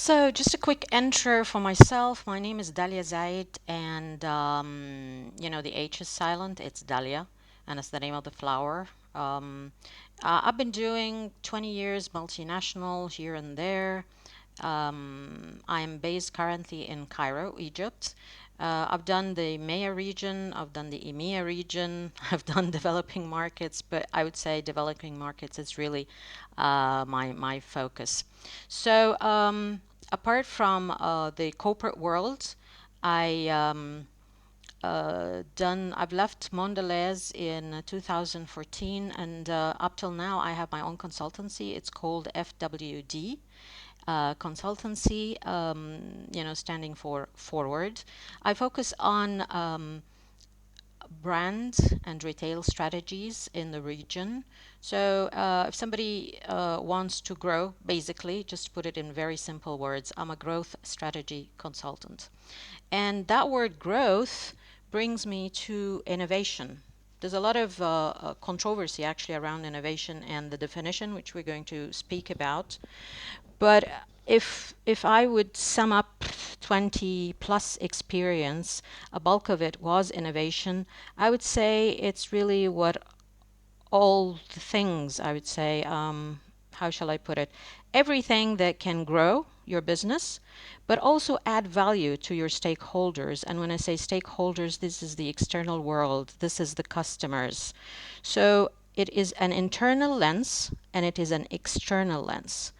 So, just a quick intro for myself. My name is Dahlia Zayed, and the H is silent. It's Dahlia, and it's the name of the flower. I've been doing 20 years multinational here and there. I'm based currently in Cairo, Egypt. I've done the MEA region, I've done the EMEA region, I've done developing markets, but I would say developing markets is really my focus. So, apart from the corporate world, I I've left Mondelez in 2014, and up till now, I have my own consultancy. It's called FWD consultancy, standing for forward. I focus on brand and retail strategies in the region. So, if somebody wants to grow, basically, just to put it in very simple words, I'm a growth strategy consultant. And that word growth brings me to innovation. There's a lot of controversy actually around innovation and the definition, which we're going to speak about. But if I would sum up 20 plus experience, a bulk of it was innovation. I would say it's really what all the things I would say, how shall I put it? Everything that can grow your business, but also add value to your stakeholders. And when I say stakeholders, this is the external world, this is the customers. So it is an internal lens and it is an external lens.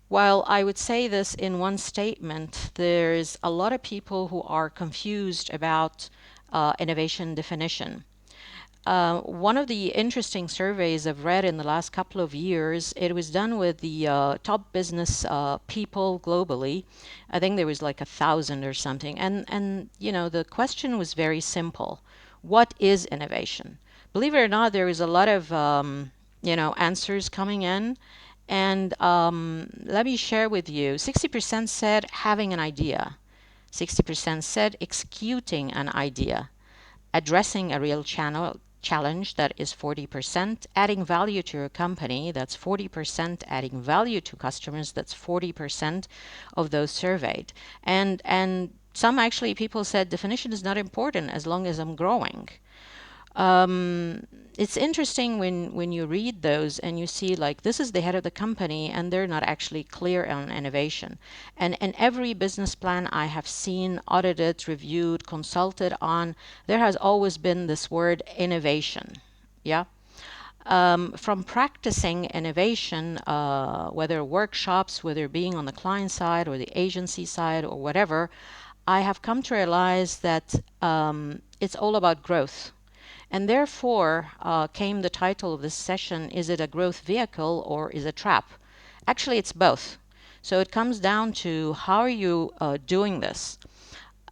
While I would say this in one statement, there's a lot of people who are confused about innovation definition. One of the interesting surveys I've read in the last couple of years, it was done with the top business people globally. I think there was like 1,000 or something. And the question was very simple. What is innovation? Believe it or not, there is a lot of, answers coming in. And let me share with you, 60% said having an idea. 60% said executing an idea, addressing a real challenge, that is 40%, adding value to your company, that's 40%, adding value to customers, that's 40% of those surveyed. And some actually people said definition is not important as long as I'm growing. um, it's interesting when you read those and you see like this is the head of the company and they're not actually clear on innovation. And in every business plan I have seen, audited, reviewed, consulted on, there has always been this word innovation. Yeah. From practicing innovation, whether workshops, whether being on the client side or the agency side or whatever, I have come to realize that it's all about growth. And therefore came the title of this session, Is it a growth vehicle or is it a trap? Actually, it's both. So it comes down to how are you doing this?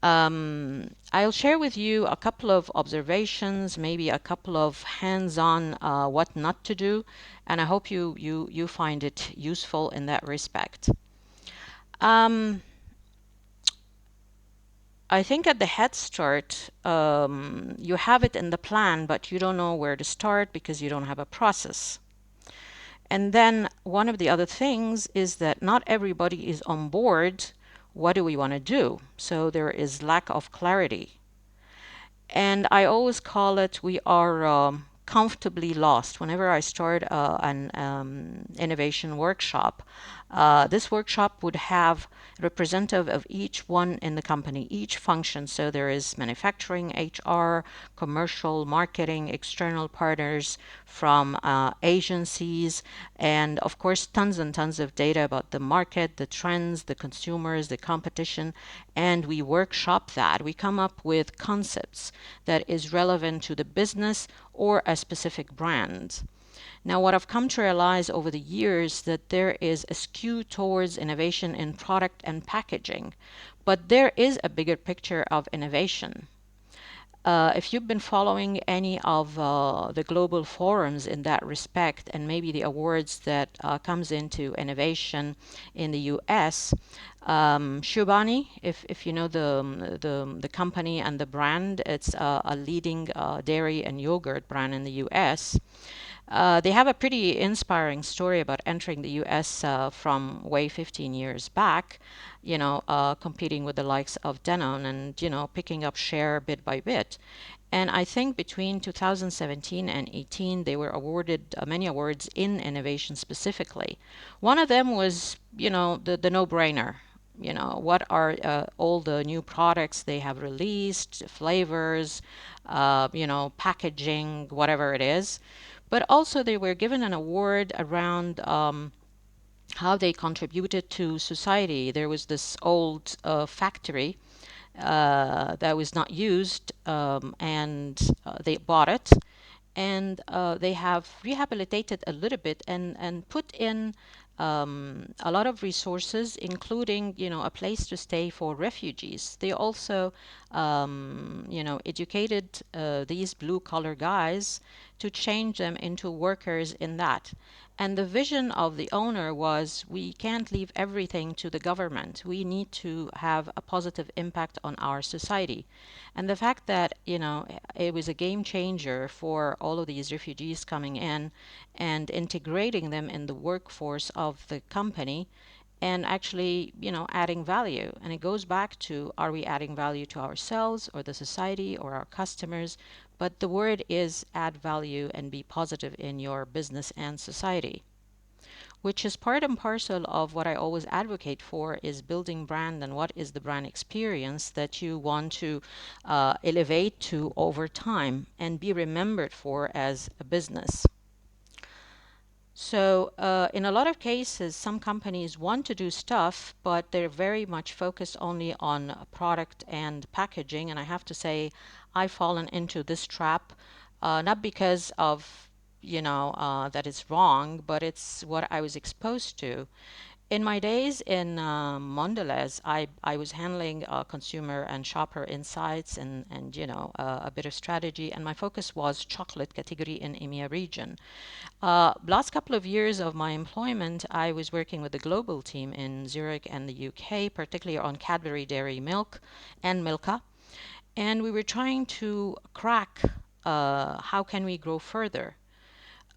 I'll share with you a couple of observations, maybe a couple of hands-on what not to do, and I hope you find it useful in that respect. Um, I think at the head start, you have it in the plan, but you don't know where to start because you don't have a process. And then one of the other things is that not everybody is on board. What do we want to do? So there is lack of clarity. And I always call it we are comfortably lost. Whenever I start an innovation workshop, this workshop would have representative of each one in the company, each function. So there is manufacturing, HR, commercial, marketing, external partners from agencies, and of course tons and tons of data about the market, the trends, the consumers, the competition, and we workshop that. We come up with concepts that is relevant to the business or a specific brand. Now, what I've come to realize over the years that there is a skew towards innovation in product and packaging, but there is a bigger picture of innovation. If you've been following any of the global forums in that respect, and maybe the awards that comes into innovation in the U.S., Shubani, if you know the company and the brand, it's a leading dairy and yogurt brand in the U.S. They have a pretty inspiring story about entering the US from way 15 years back, competing with the likes of Denon and, picking up share bit by bit. And I think between 2017 and 18, they were awarded many awards in innovation specifically. One of them was, the no-brainer. What are all the new products they have released, flavors, packaging, whatever it is. But also they were given an award around how they contributed to society. There was this old factory that was not used, and they bought it, and they have rehabilitated a little bit and put in a lot of resources, including a place to stay for refugees. They also educated these blue collar guys to change them into workers in that. And the vision of the owner was, we can't leave everything to the government. We need to have a positive impact on our society. And the fact that, it was a game changer for all of these refugees coming in and integrating them in the workforce of the company and actually, adding value. And it goes back to, are we adding value to ourselves or the society or our customers? But the word is add value and be positive in your business and society, which is part and parcel of what I always advocate for, is building brand and what is the brand experience that you want to elevate to over time and be remembered for as a business. So in a lot of cases, some companies want to do stuff, but they're very much focused only on product and packaging. And I have to say, I've fallen into this trap, not because of, that it's wrong, but it's what I was exposed to. In my days in Mondelez, I was handling consumer and shopper insights and a bit of strategy, and my focus was chocolate category in EMEA region. Last couple of years of my employment, I was working with the global team in Zurich and the UK, particularly on Cadbury Dairy Milk and Milka, and we were trying to crack how can we grow further.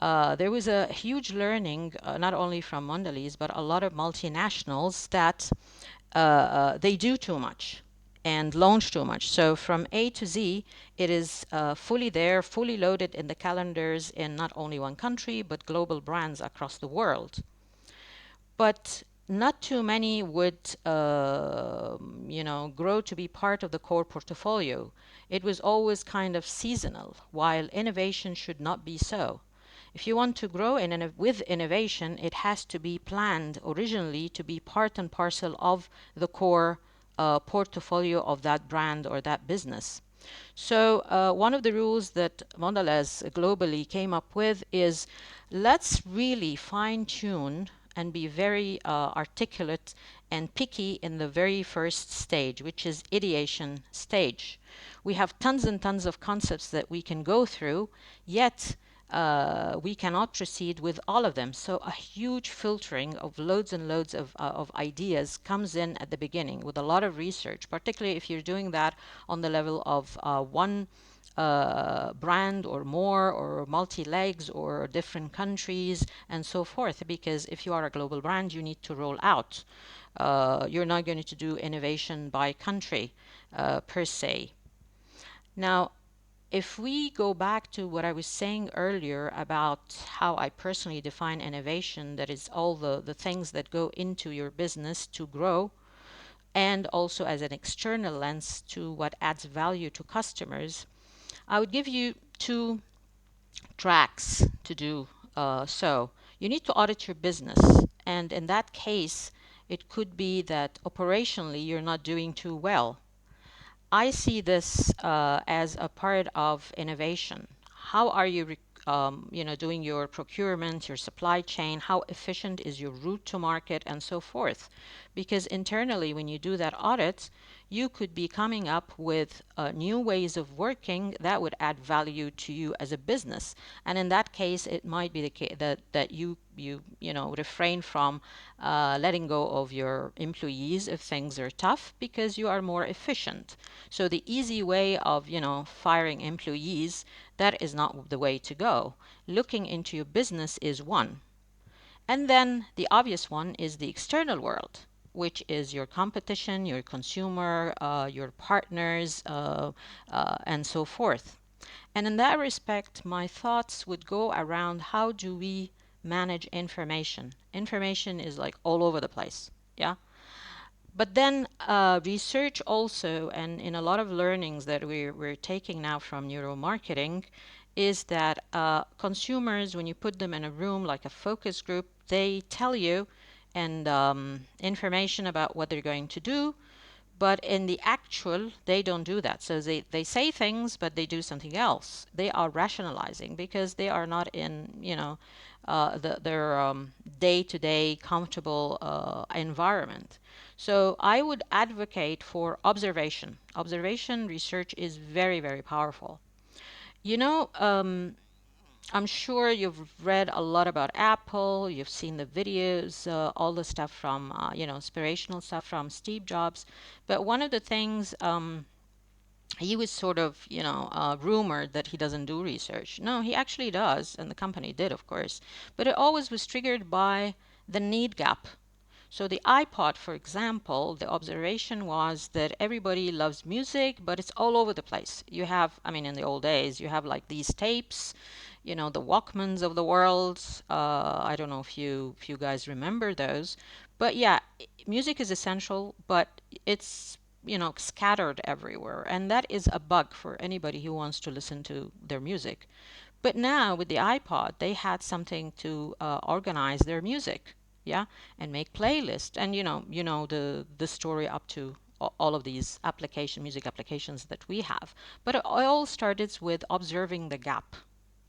There was a huge learning, not only from Mondelez, but a lot of multinationals that they do too much and launch too much. So from A to Z, it is fully there, fully loaded in the calendars in not only one country, but global brands across the world. But not too many would, grow to be part of the core portfolio. It was always kind of seasonal, while innovation should not be so. If you want to grow with innovation, it has to be planned originally to be part and parcel of the core portfolio of that brand or that business. So one of the rules that Mondelez globally came up with is, let's really fine tune and be very articulate and picky in the very first stage, which is ideation stage. We have tons and tons of concepts that we can go through, yet we cannot proceed with all of them. So a huge filtering of loads and loads of ideas comes in at the beginning with a lot of research, particularly if you're doing that on the level of one brand or more, or multi-legs, or different countries and so forth. Because if you are a global brand, you need to roll out. You're not going to do innovation by country per se. Now, if we go back to what I was saying earlier about how I personally define innovation, that is all the things that go into your business to grow, and also as an external lens to what adds value to customers, I would give you two tracks to do so. You need to audit your business, and in that case, it could be that operationally you're not doing too well. I see this as a part of innovation. How are you, doing your procurement, your supply chain? How efficient is your route to market, and so forth? Because internally, when you do that audit, you could be coming up with new ways of working that would add value to you as a business. And in that case, it might be the case that you refrain from letting go of your employees if things are tough because you are more efficient. So the easy way of firing employees, that is not the way to go. Looking into your business is one. And then the obvious one is the external world, which is your competition, your consumer, your partners, and so forth. And in that respect, my thoughts would go around how do we manage information. Information is like all over the place. Yeah. But then research also, and in a lot of learnings that we're taking now from neuromarketing, is that consumers, when you put them in a room like a focus group, they tell you and information about what they're going to do, but in the actual, they don't do that. So they say things, but they do something else. They are rationalizing because they are not in, their day-to-day comfortable environment. So I would advocate for observation. Observation research is very, very powerful. You know, I'm sure you've read a lot about Apple, you've seen the videos, all the stuff from, inspirational stuff from Steve Jobs. But one of the things, he was sort of, rumored that he doesn't do research. No, he actually does, and the company did, of course. But it always was triggered by the need gap. So the iPod, for example, the observation was that everybody loves music, but it's all over the place. You have, I mean, in the old days, you have like these tapes, the Walkmans of the world. I don't know if you guys remember those, but yeah, music is essential, but it's scattered everywhere, and that is a bug for anybody who wants to listen to their music. But now with the iPod, they had something to organize their music, yeah, and make playlists. And the story up to all of these music applications that we have. But it all started with observing the gap,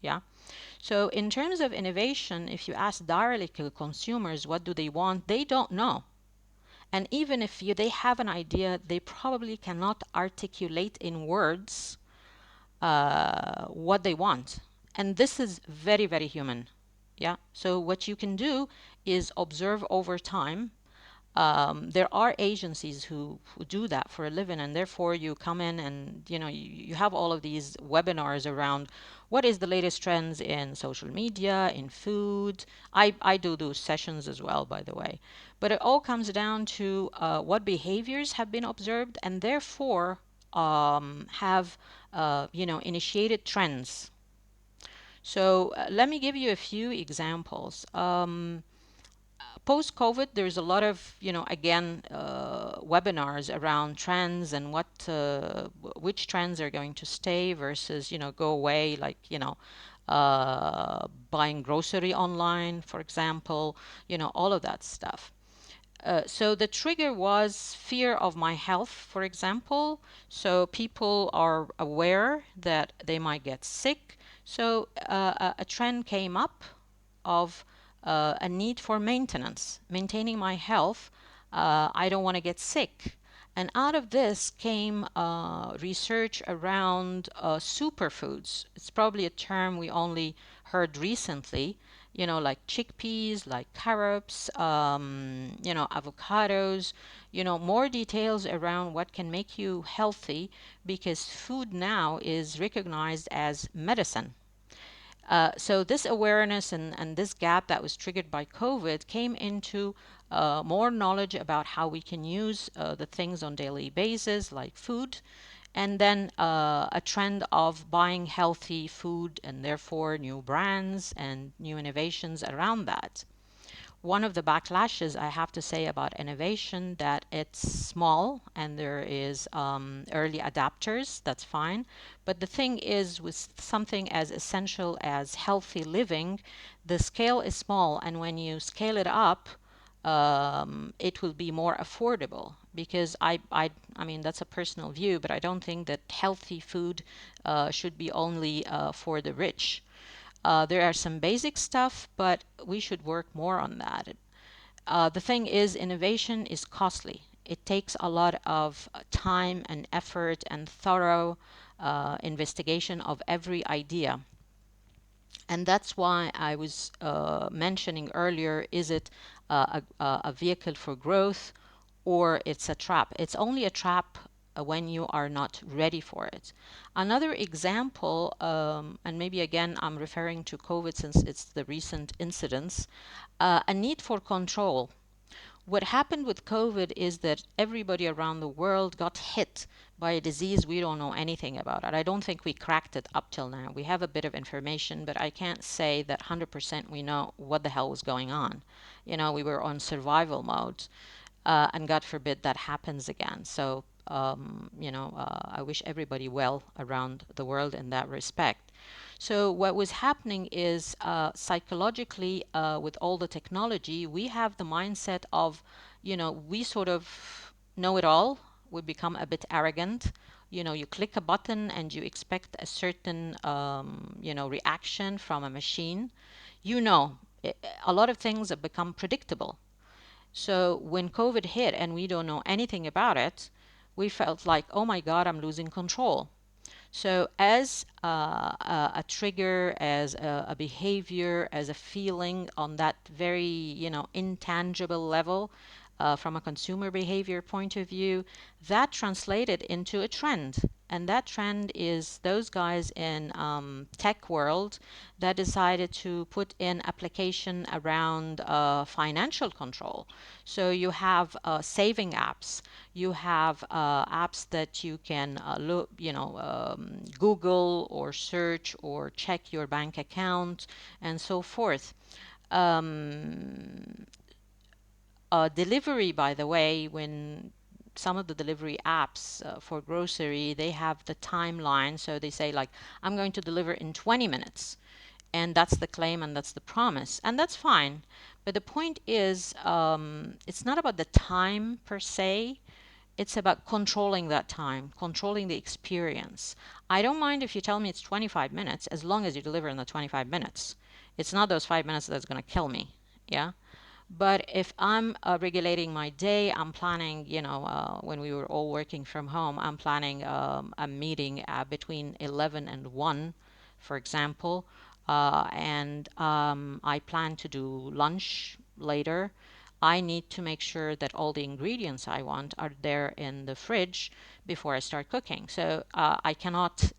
yeah. So in terms of innovation, if you ask directly to consumers what do they want, they don't know. And even if they have an idea, they probably cannot articulate in words what they want. And this is very, very human. Yeah. So what you can do is observe over time. There are agencies who do that for a living, and therefore you come in and you have all of these webinars around what is the latest trends in social media, in food. I do those sessions as well, by the way. But it all comes down to what behaviors have been observed, and therefore have initiated trends. So let me give you a few examples. Post-COVID, there's a lot of, again, webinars around trends and which trends are going to stay versus, go away, like, buying grocery online, for example, all of that stuff. So the trigger was fear of my health, for example. So people are aware that they might get sick. So a trend came up of a need for maintenance, maintaining my health. I don't want to get sick. And out of this came research around superfoods. It's probably a term we only heard recently, like chickpeas, like carrots, avocados, more details around what can make you healthy because food now is recognized as medicine. So this awareness and this gap that was triggered by COVID came into more knowledge about how we can use the things on daily basis, like food, and then a trend of buying healthy food and therefore new brands and new innovations around that. One of the backlashes I have to say about innovation that it's small and there is early adapters, that's fine. But the thing is with something as essential as healthy living, the scale is small, and when you scale it up, it will be more affordable because I mean that's a personal view, but I don't think that healthy food should be only for the rich. There are some basic stuff, but we should work more on that. The thing is, innovation is costly. It takes a lot of time and effort and thorough investigation of every idea. And that's why I was mentioning earlier, is it a vehicle for growth or it's a trap? It's only a trap when you are not ready for it. Another example, and maybe again I'm referring to COVID since it's the recent incidents, a need for control. What happened with COVID is that everybody around the world got hit by a disease we don't know anything about. And I don't think we cracked it up till now. We have a bit of information, but I can't say that 100% we know what the hell was going on. We were on survival mode, and God forbid that happens again. So, I wish everybody well around the world in that respect. So what was happening is psychologically, with all the technology, we have the mindset of, we sort of know it all. We become a bit arrogant. You click a button and you expect a certain, reaction from a machine. You know, a lot of things have become predictable. So when COVID hit and we don't know anything about it, we felt like, oh my God, I'm losing control. So, as a trigger, as a behavior, as a feeling on that very, intangible level, from a consumer behavior point of view, that translated into a trend. And that trend is those guys in tech world that decided to put in application around financial control. So you have saving apps, you have apps that you can look, Google or search or check your bank account and so forth. Um, Delivery, by the way, when some of the delivery apps for grocery, they have the timeline. So they say, like, I'm going to deliver in 20 minutes. And that's the claim and that's the promise. And that's fine. But the point is, it's not about the time per se. It's about controlling that time, controlling the experience. I don't mind if you tell me it's 25 minutes as long as you deliver in the 25 minutes. It's not those 5 minutes that's going to kill me. Yeah. But if I'm regulating my day, I'm planning, when we were all working from home, I'm planning a meeting between 11 and 1, for example, and I plan to do lunch later. I need to make sure that all the ingredients I want are there in the fridge before I start cooking. So I cannot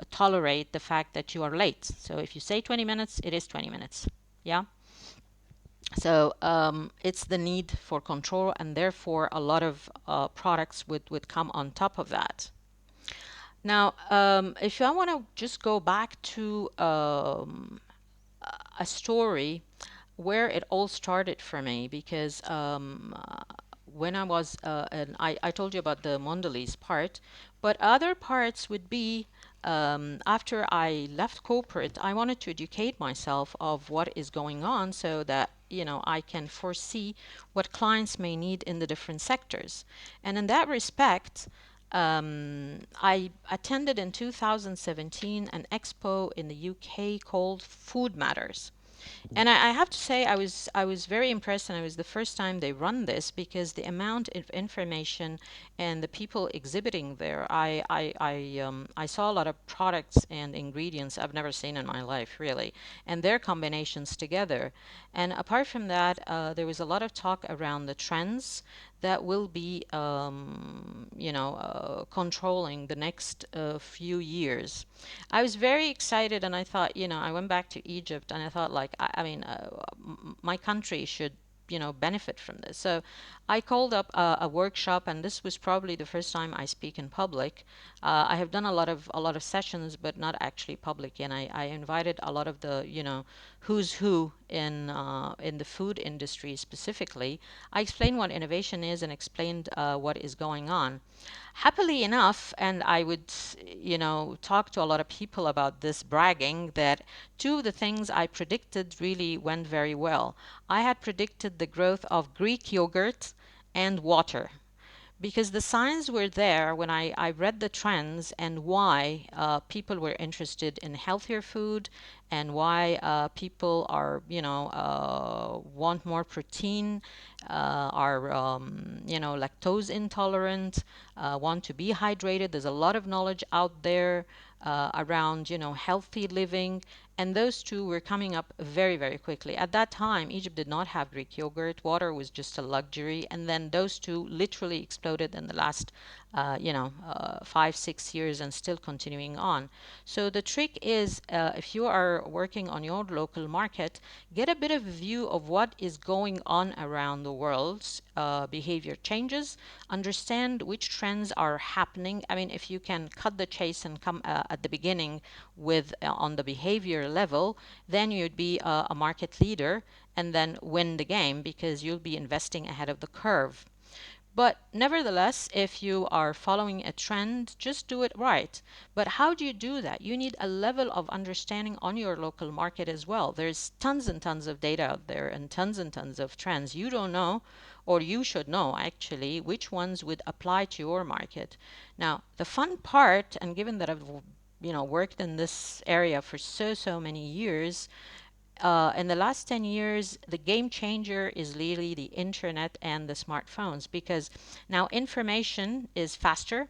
tolerate the fact that you are late. So if you say 20 minutes, it is 20 minutes. Yeah. So it's the need for control, and therefore a lot of products would come on top of that. Now, if I want to just go back to a story where it all started for me, because when I was, and I told you about the Mondelez part, but other parts would be after I left corporate, I wanted to educate myself of what is going on so that I can foresee what clients may need in the different sectors. And in that respect, I attended in 2017 an expo in the UK called Food Matters. And I have to say, I was very impressed, and it was the first time they run this because the amount of information and the people exhibiting there, I saw a lot of products and ingredients I've never seen in my life, really, and their combinations together. And apart from that, there was a lot of talk around the trends that will be, controlling the next few years. I was very excited, and I thought, I went back to Egypt, and I thought, like, I mean, my country should, benefit from this. So I called up a workshop, and this was probably the first time I speak in public. I have done a lot of sessions, but not actually public. And I invited a lot of the, who's who in the food industry specifically. I explained what innovation is and explained what is going on. Happily enough, and I would, talk to a lot of people about this, bragging that two of the things I predicted really went very well. I had predicted the growth of Greek yogurt and water, because the signs were there when I read the trends and why people were interested in healthier food, and why people are, want more protein, are, lactose intolerant, want to be hydrated. There's a lot of knowledge out there around, healthy living. And those two were coming up very, very quickly. At that time, Egypt did not have Greek yogurt. Water was just a luxury. And then those two literally exploded in the last, 5, 6 years, and still continuing on. So the trick is, if you are working on your local market, get a bit of a view of what is going on around the world's behavior changes, understand which trends are happening. I mean, if you can cut the chase and come at the beginning with on the behavior level, then you'd be a market leader and then win the game because you'll be investing ahead of the curve. But nevertheless, if you are following a trend, just do it right. But how do you do that? You need a level of understanding on your local market as well. There's tons and tons of data out there and tons of trends. You don't know, or you should know actually, which ones would apply to your market. Now, the fun part, and given that I've worked in this area for so many years, in the last 10 years, the game changer is really the internet and the smartphones, because now information is faster,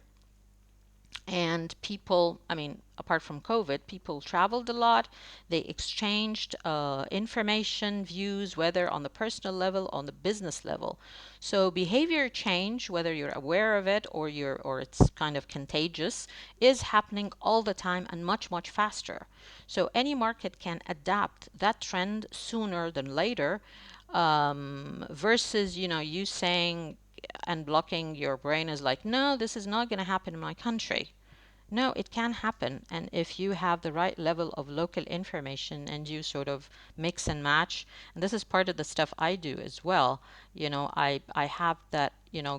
and people, I mean, apart from COVID, people traveled a lot. They exchanged information, views, whether on the personal level, on the business level. So behavior change, whether you're aware of it or it's kind of contagious, is happening all the time and much faster. So any market can adapt that trend sooner than later, versus you saying and blocking your brain is like, no, this is not going to happen in my country. No, it can happen. And if you have the right level of local information and you sort of mix and match, and this is part of the stuff I do as well, I have that,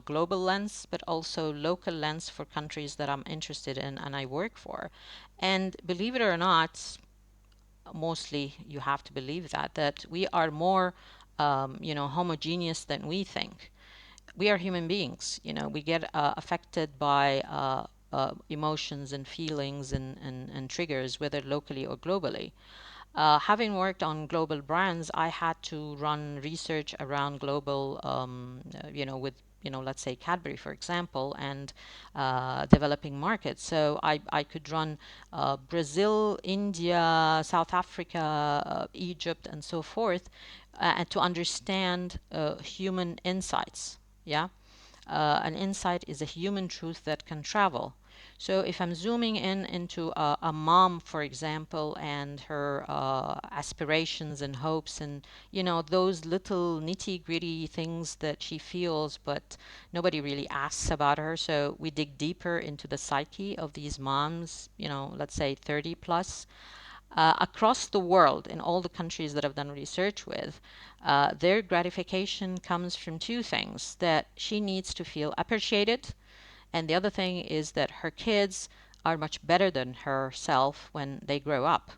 global lens, but also local lens for countries that I'm interested in and I work for. And believe it or not, mostly you have to believe that we are more, homogeneous than we think. We are human beings. We get affected by emotions and feelings and triggers, whether locally or globally. Having worked on global brands, I had to run research around global, with, let's say Cadbury, for example, and developing markets. So I could run Brazil, India, South Africa, Egypt, and so forth, and to understand human insights. Yeah. An insight is a human truth that can travel. So if I'm zooming in into a mom, for example, and her aspirations and hopes, and those little nitty gritty things that she feels, but nobody really asks about her. So we dig deeper into the psyche of these moms, let's say 30 plus, across the world in all the countries that I've done research with. Their gratification comes from two things: that she needs to feel appreciated, and the other thing is that her kids are much better than herself when they grow up.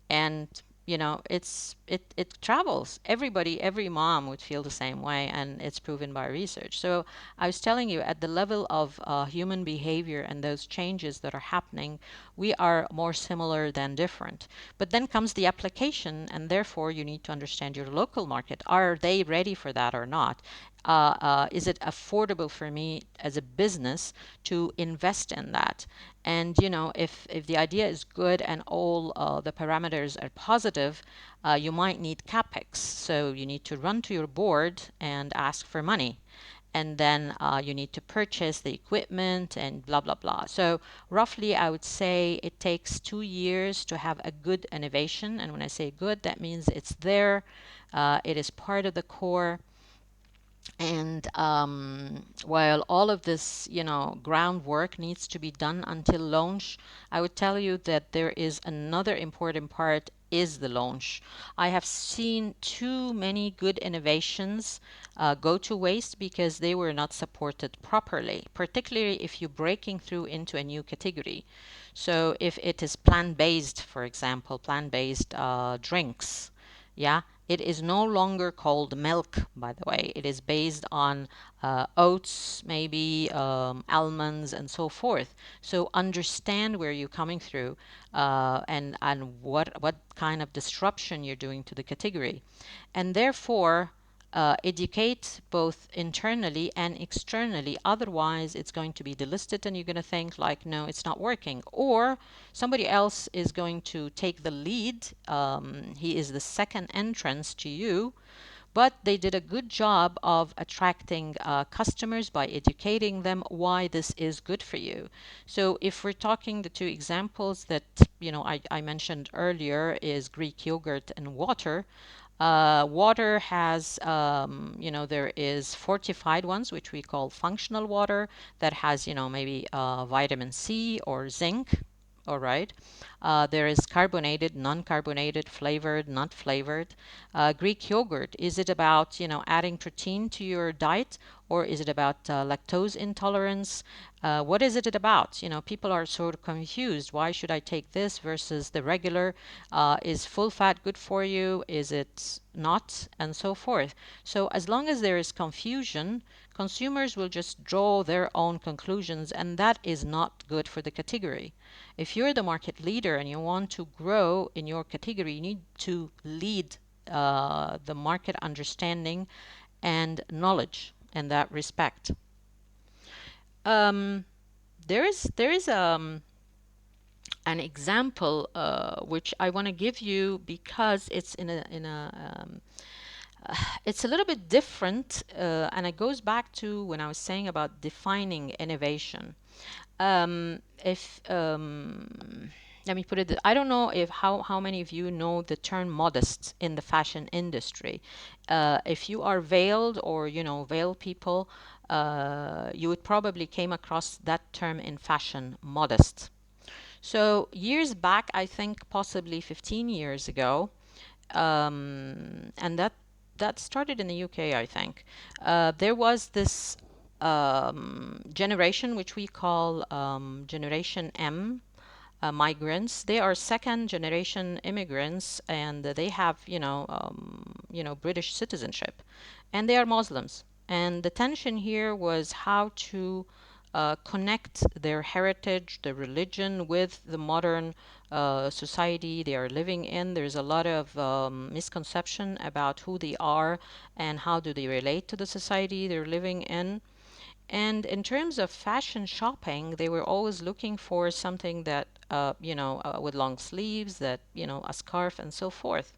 And it travels. Every mom would feel the same way, and it's proven by research. So I was telling you, at the level of human behavior and those changes that are happening, we are more similar than different. But then comes the application, and therefore you need to understand your local market. Are they ready for that or not? Is it affordable for me as a business to invest in that? And if the idea is good and all the parameters are positive, you might need capex. So you need to run to your board and ask for money. And then you need to purchase the equipment and blah, blah, blah. So roughly, I would say it takes 2 years to have a good innovation. And when I say good, that means it's there. It is part of the core. And while all of this, groundwork needs to be done until launch, I would tell you that there is another important part, is the launch. I have seen too many good innovations go to waste because they were not supported properly, particularly if you're breaking through into a new category. So if it is plant-based, for example, plant-based drinks, yeah, It is no longer called milk, by the way. It is based on oats, maybe almonds, and so forth. So understand where you're coming through, and what kind of disruption you're doing to the category, and therefore educate both internally and externally. Otherwise, it's going to be delisted, and you're going to think like, no, it's not working. Or somebody else is going to take the lead. He is the second entrance to you, but they did a good job of attracting customers by educating them why this is good for you. So if we're talking the two examples that I mentioned earlier is Greek yogurt and water. Water has, there is fortified ones, which we call functional water, that has, maybe vitamin C or zinc. All right. There is carbonated, non-carbonated, flavored, not flavored. Greek yogurt, is it about, adding protein to your diet, or is it about lactose intolerance? What is it about? People are sort of confused. Why should I take this versus the regular? Is full fat good for you? Is it not? And so forth. So as long as there is confusion, consumers will just draw their own conclusions, and that is not good for the category. If you're the market leader and you want to grow in your category, you need to lead the market understanding and knowledge in that respect. Um, there is an example which I want to give you because it's it's a little bit different, and it goes back to when I was saying about defining innovation. If Let me put it, I don't know if how many of you know the term modest in the fashion industry. If you are veiled, or veil people, you would probably came across that term in fashion, modest. So years back, I think possibly 15 years ago, and that started in the UK, I think. There was this generation which we call Generation M, migrants. They are second generation immigrants, and they have British citizenship, and they are Muslims. And the tension here was how to connect their heritage, their religion, with the modern society they are living in. There's a lot of misconception about who they are and how do they relate to the society they're living in. And in terms of fashion shopping, they were always looking for something that, with long sleeves, that, a scarf, and so forth.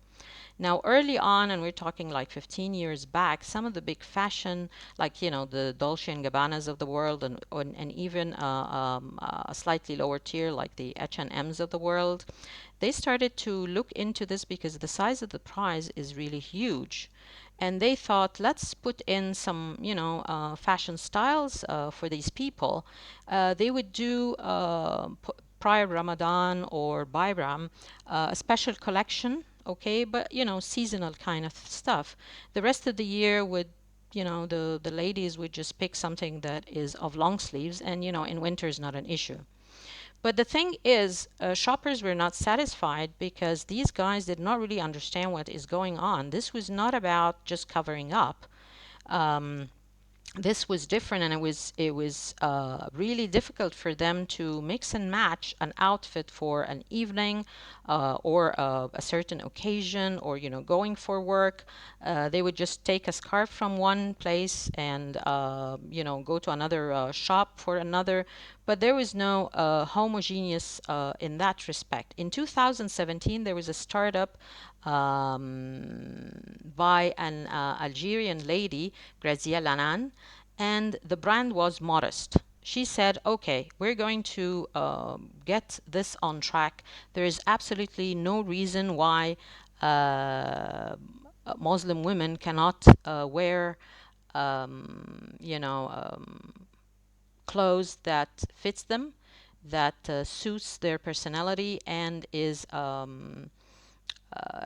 Now, early on, and we're talking like 15 years back, some of the big fashion, like, the Dolce and Gabbanas of the world, and even a slightly lower tier, like the H&Ms of the world, they started to look into this because the size of the prize is really huge. And they thought, let's put in some, fashion styles for these people. They would do prior Ramadan or Bayram a special collection, okay, but seasonal kind of stuff. The rest of the year would, the ladies would just pick something that is of long sleeves, and in winter is not an issue. But the thing is, shoppers were not satisfied because these guys did not really understand what is going on. This was not about just covering up. Um, this was different, and it was really difficult for them to mix and match an outfit for an evening, or a certain occasion, or going for work. They would just take a scarf from one place and go to another shop for another, but there was no homogeneous in that respect. In 2017, there was a startup by an Algerian lady, Grazia Lanan, and the brand was modest. She said, okay, we're going to get this on track. There is absolutely no reason why Muslim women cannot wear clothes that fits them, that suits their personality, and is a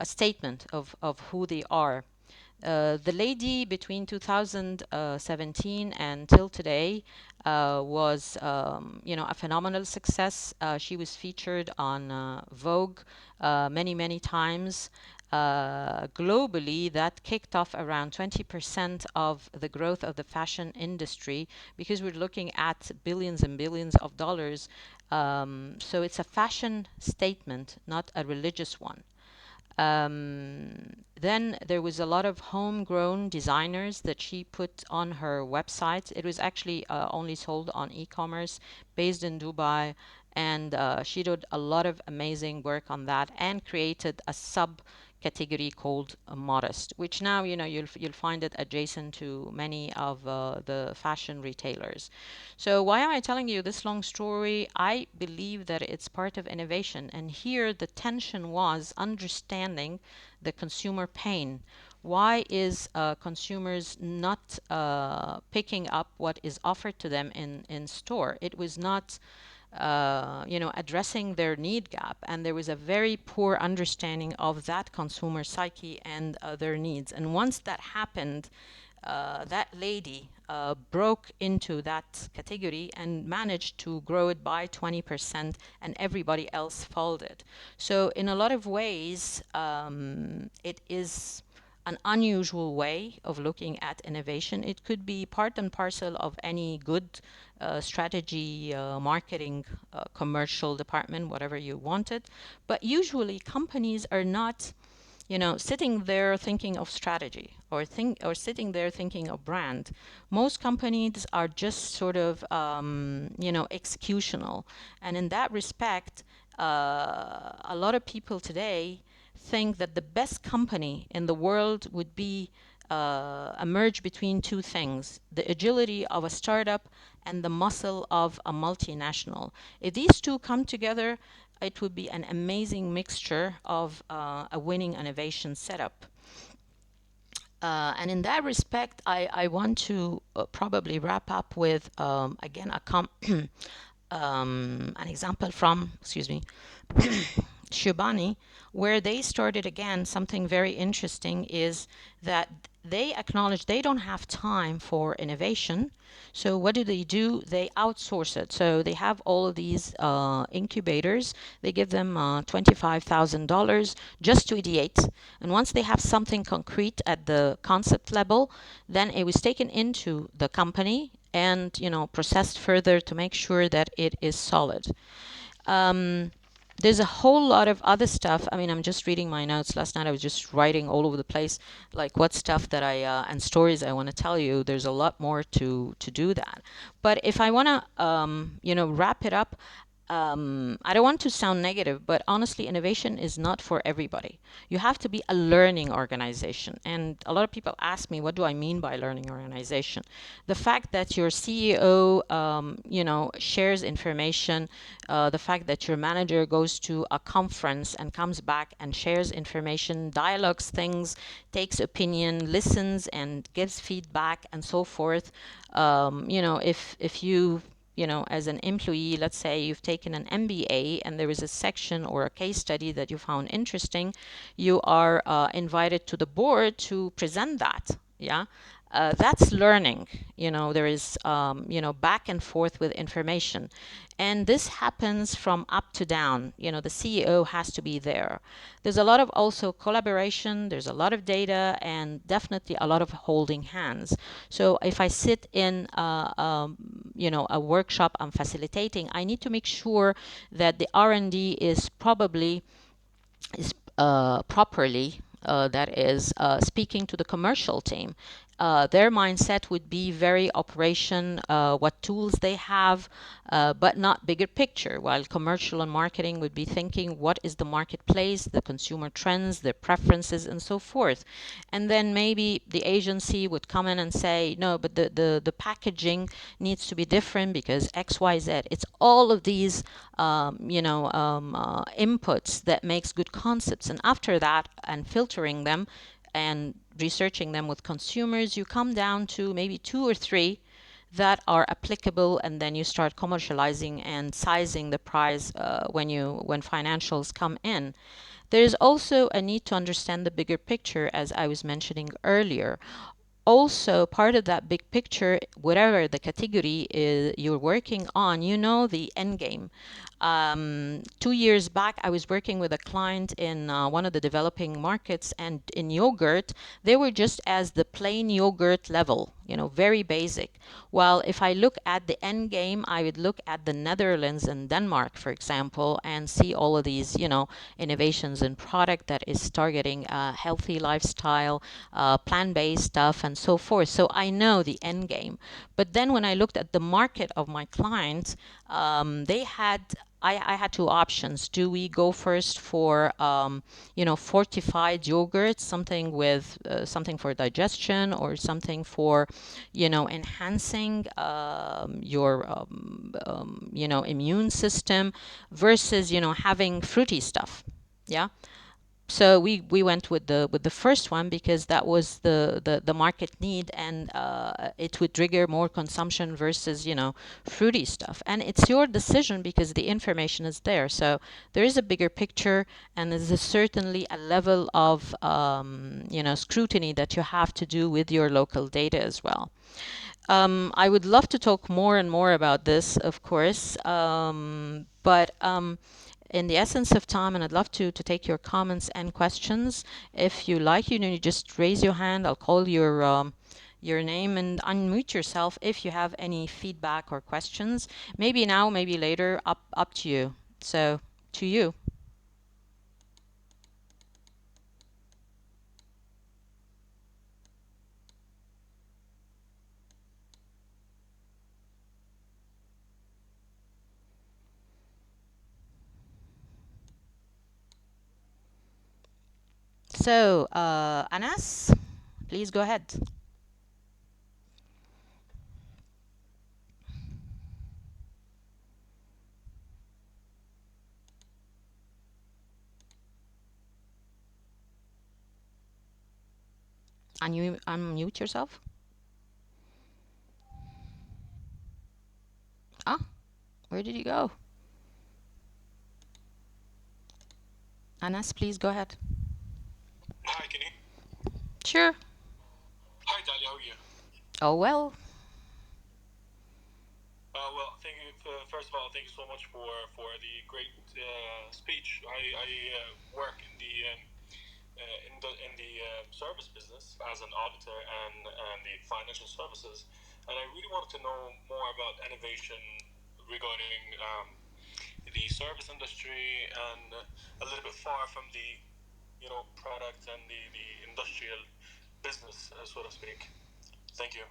statement of who they are. The lady between 2017 and till today was, a phenomenal success. She was featured on Vogue many, many times. globally, that kicked off around 20% of the growth of the fashion industry, because we're looking at billions and billions of dollars. So it's a fashion statement, not a religious one. Then there was a lot of homegrown designers that she put on her website. It was actually only sold on e-commerce, based in Dubai, and she did a lot of amazing work on that and created a sub category called modest, which now you'll find it adjacent to many of the fashion retailers. So why am I telling you this long story? I believe that it's part of innovation, and here the tension was understanding the consumer pain. Why is consumers not picking up what is offered to them in store? It was not addressing their need gap, and there was a very poor understanding of that consumer psyche and their needs. And once that happened, that lady broke into that category and managed to grow it by 20%, and everybody else followed it. So in a lot of ways, it is an unusual way of looking at innovation. It could be part and parcel of any good strategy, marketing, commercial department, whatever you want it. But usually companies are not sitting there thinking of strategy, or sitting there thinking of brand. Most companies are just sort of executional, and in that respect, a lot of people today think that the best company in the world would be a merge between two things: the agility of a startup and the muscle of a multinational. If these two come together, it would be an amazing mixture of a winning innovation setup. And in that respect, I want to probably wrap up with, again, an example from, excuse me, Shubani, where they started. Again, something very interesting is that they acknowledge they don't have time for innovation. So what do? They outsource it. So they have all of these incubators. They give them $25,000 just to ideate. And once they have something concrete at the concept level, then it was taken into the company and processed further to make sure that it is solid. Um, there's a whole lot of other stuff. I mean, I'm just reading my notes. Last night I was just writing all over the place, like what stuff that and stories I want to tell you. There's a lot more to do that. But if I want to, wrap it up, I don't want to sound negative, but honestly, innovation is not for everybody. You have to be a learning organization. And a lot of people ask me, what do I mean by learning organization? The fact that your CEO, shares information, the fact that your manager goes to a conference and comes back and shares information, dialogues things, takes opinion, listens and gives feedback and so forth. If you as an employee, let's say you've taken an MBA and there is a section or a case study that you found interesting, you are invited to the board to present that. Yeah. That's learning. There is, back and forth with information. And this happens from up to down. The CEO has to be there. There's a lot of also collaboration, there's a lot of data, and definitely a lot of holding hands. So if I sit in, a workshop I'm facilitating, I need to make sure that the R&D is properly, that is, speaking to the commercial team. Their mindset would be very operation, what tools they have, but not bigger picture, while commercial and marketing would be thinking what is the marketplace, the consumer trends, their preferences, and so forth. And then maybe the agency would come in and say, no, but the packaging needs to be different because X, Y, Z. It's all of these inputs that makes good concepts. And after that, and filtering them and researching them with consumers, you come down to maybe two or three that are applicable, and then you start commercializing and sizing the price when financials come in. There is also a need to understand the bigger picture, as I was mentioning earlier. also part of that big picture, whatever the category is you're working on, you know the end game. 2 years back, I was working with a client in one of the developing markets, and in yogurt, they were just as the plain yogurt level, very basic. While if I look at the end game, I would look at the Netherlands and Denmark, for example, and see all of these, innovations in product that is targeting a healthy lifestyle, plant-based stuff, and so forth. So I know the end game. But then when I looked at the market of my clients, they had I had two options. Do we go first for fortified yogurt, something for digestion, or something for enhancing your immune system, versus having fruity stuff? Yeah. So we went with the first one because that was the market need, and it would trigger more consumption versus fruity stuff. And it's your decision because the information is there. So there is a bigger picture, and there's certainly a level of scrutiny that you have to do with your local data as well. I would love to talk more and more about this, of course, but in the essence of time, and I'd love to take your comments and questions. If you like, you just raise your hand. I'll call your name and unmute yourself if you have any feedback or questions. Maybe now, maybe later, up to you. So to you. So Anas, please go ahead. Unmute yourself. Ah, where did you go? Anas, please go ahead. Hi, can you? Sure. Hi, Dahlia. How are you? Oh, well. Well, thank you. First of all, thank you so much for the great speech. I work in the service business as an auditor and the financial services, and I really wanted to know more about innovation regarding the service industry, and a little bit far from the product and the industrial business, so to speak. Thank you.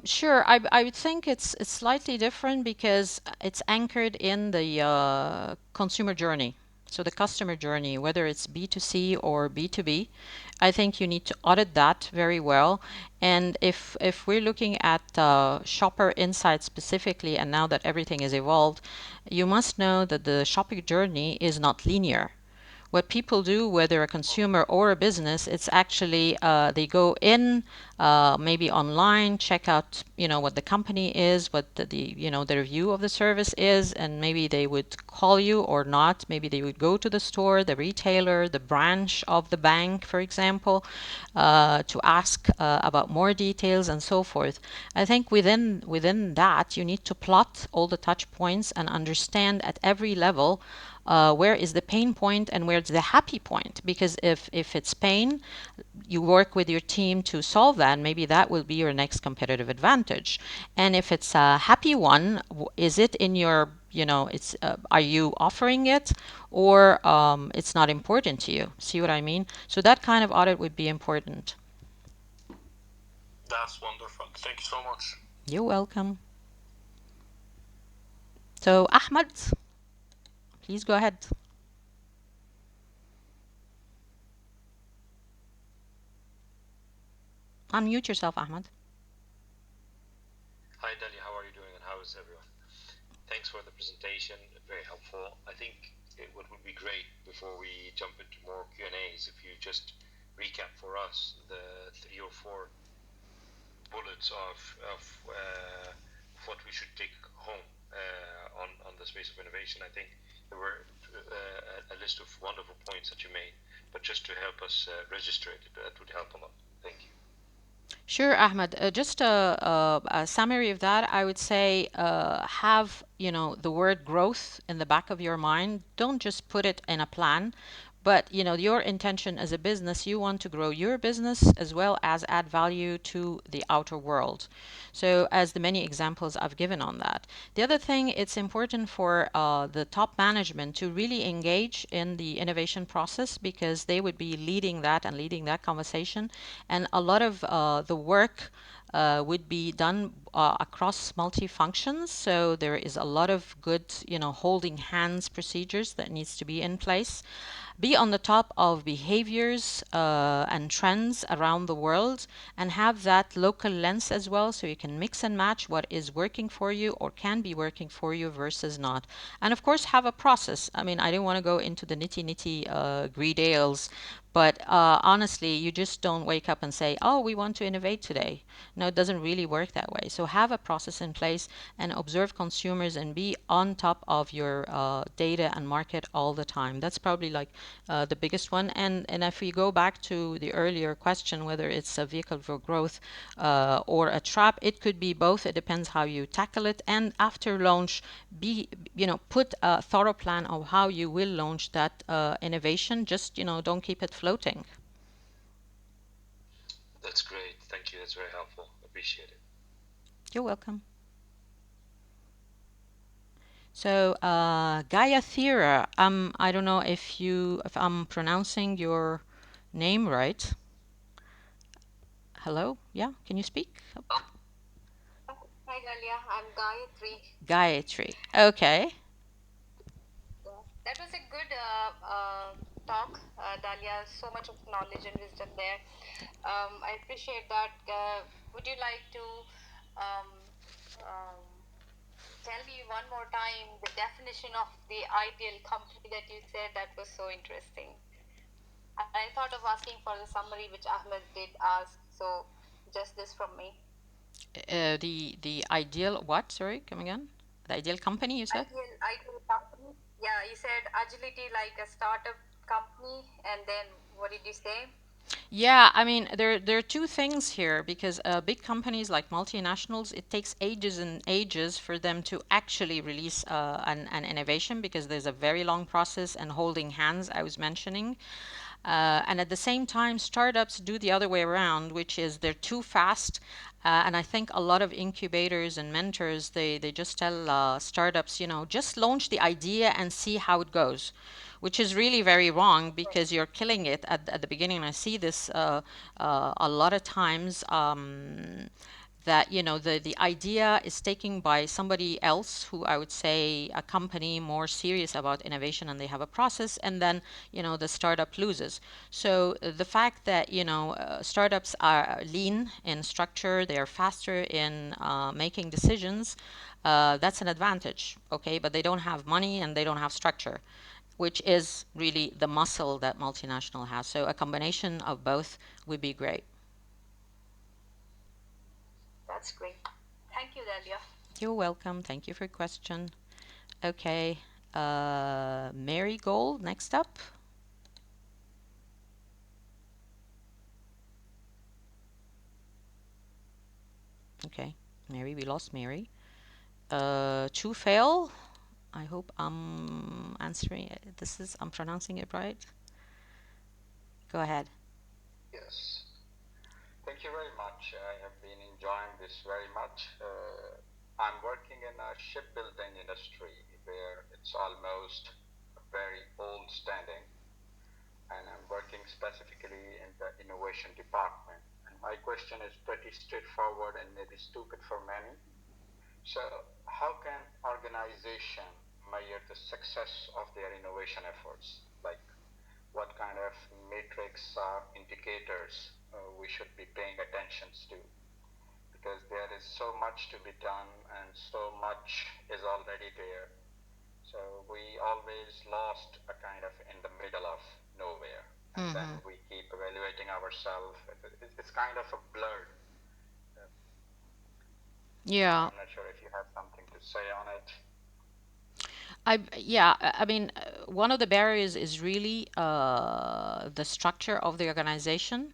Sure. I would think it's slightly different because it's anchored in the consumer journey. So the customer journey, whether it's B2C or B2B, I think you need to audit that very well. And if we're looking at shopper insights specifically, and now that everything is evolved, you must know that the shopping journey is not linear. What people do, whether a consumer or a business, it's actually they go in, maybe online, check out what the company is, what the review of the service is, and maybe they would call you or not. Maybe they would go to the store, the retailer, the branch of the bank, for example, to ask about more details and so forth. I think within that you need to plot all the touch points and understand at every level where is the pain point and where's the happy point. Because if it's pain, you work with your team to solve that, and maybe that will be your next competitive advantage. And if it's a happy one, is it in your, it's are you offering it, or it's not important to you? See what I mean? So that kind of audit would be important. That's wonderful. Thank you so much. You're welcome. So Ahmed, please go ahead. Unmute yourself, Ahmed. Hi, Dahlia. How are you doing, and how is everyone? Thanks for the presentation. Very helpful. I think what would be great before we jump into more Q&As, if you just recap for us the 3 or 4 bullets of what we should take home on the space of innovation. I think there were a list of wonderful points that you made, but just to help us register it, that would help a lot. Thank you. Sure, Ahmed. Just a summary of that, I would say have, the word growth in the back of your mind. Don't just put it in a plan, but, your intention as a business, you want to grow your business as well as add value to the outer world. So, as the many examples I've given on that. The other thing, it's important for the top management to really engage in the innovation process because they would be leading that and leading that conversation. And a lot of the work would be done across multi-functions. So there is a lot of good, holding hands procedures that needs to be in place. Be on the top of behaviors and trends around the world and have that local lens as well so you can mix and match what is working for you or can be working for you versus not. And of course, have a process. I mean, I don't want to go into the nitty details, but honestly, you just don't wake up and say, oh, we want to innovate today. No, it doesn't really work that way. So have a process in place and observe consumers and be on top of your data and market all the time. That's probably like the biggest one. And if we go back to the earlier question, whether it's a vehicle for growth or a trap, it could be both. It depends how you tackle it. And after launch, put a thorough plan of how you will launch that innovation. Just, don't keep it floating. That's great. Thank you. That's very helpful. Appreciate it. You're welcome. So, Gayathira, I don't know if I'm pronouncing your name right. Hello? Yeah, can you speak? Hi, Dahlia. I'm Gayatri. Gayatri. Okay. Yeah. That was a good talk, Dahlia. So much of knowledge and wisdom there. I appreciate that. Would you like to um, um, tell me one more time the definition of the ideal company that you said? That was so interesting. I thought of asking for the summary, which Ahmed did ask. So just this from me. The ideal what? Sorry, come again. The ideal company you said? Ideal company. Yeah, you said agility like a startup company, and then what did you say? Yeah, I mean there are two things here because big companies like multinationals, it takes ages and ages for them to actually release an innovation because there's a very long process and holding hands I was mentioning. And at the same time, startups do the other way around, which is they're too fast. And I think a lot of incubators and mentors, they just tell startups, just launch the idea and see how it goes, which is really very wrong because you're killing it at the beginning. I see this a lot of times. That the idea is taken by somebody else who I would say a company more serious about innovation and they have a process and then the startup loses. So the fact that startups are lean in structure, they are faster in making decisions, that's an advantage, okay, but they don't have money and they don't have structure, which is really the muscle that multinational has. So a combination of both would be great. That's great. Thank you, Dahlia. You're welcome. Thank you for your question. Okay, Mary Gold, next up. Okay, Mary, we lost Mary. Chufail, I hope I'm answering it. I'm pronouncing it right. Go ahead. Yes. Thank you very much. I have been enjoying this very much. I'm working in a shipbuilding industry where it's almost very old standing, and I'm working specifically in the innovation department. And my question is pretty straightforward and maybe stupid for many. So, how can organization measure the success of their innovation efforts? Like, what kind of metrics or indicators we should be paying attention to? Because there is so much to be done and so much is already there. So we always lost a kind of in the middle of nowhere. And then we keep evaluating ourselves. It's kind of a blur. Yeah. I'm not sure if you have something to say on it. I mean, one of the barriers is really the structure of the organization.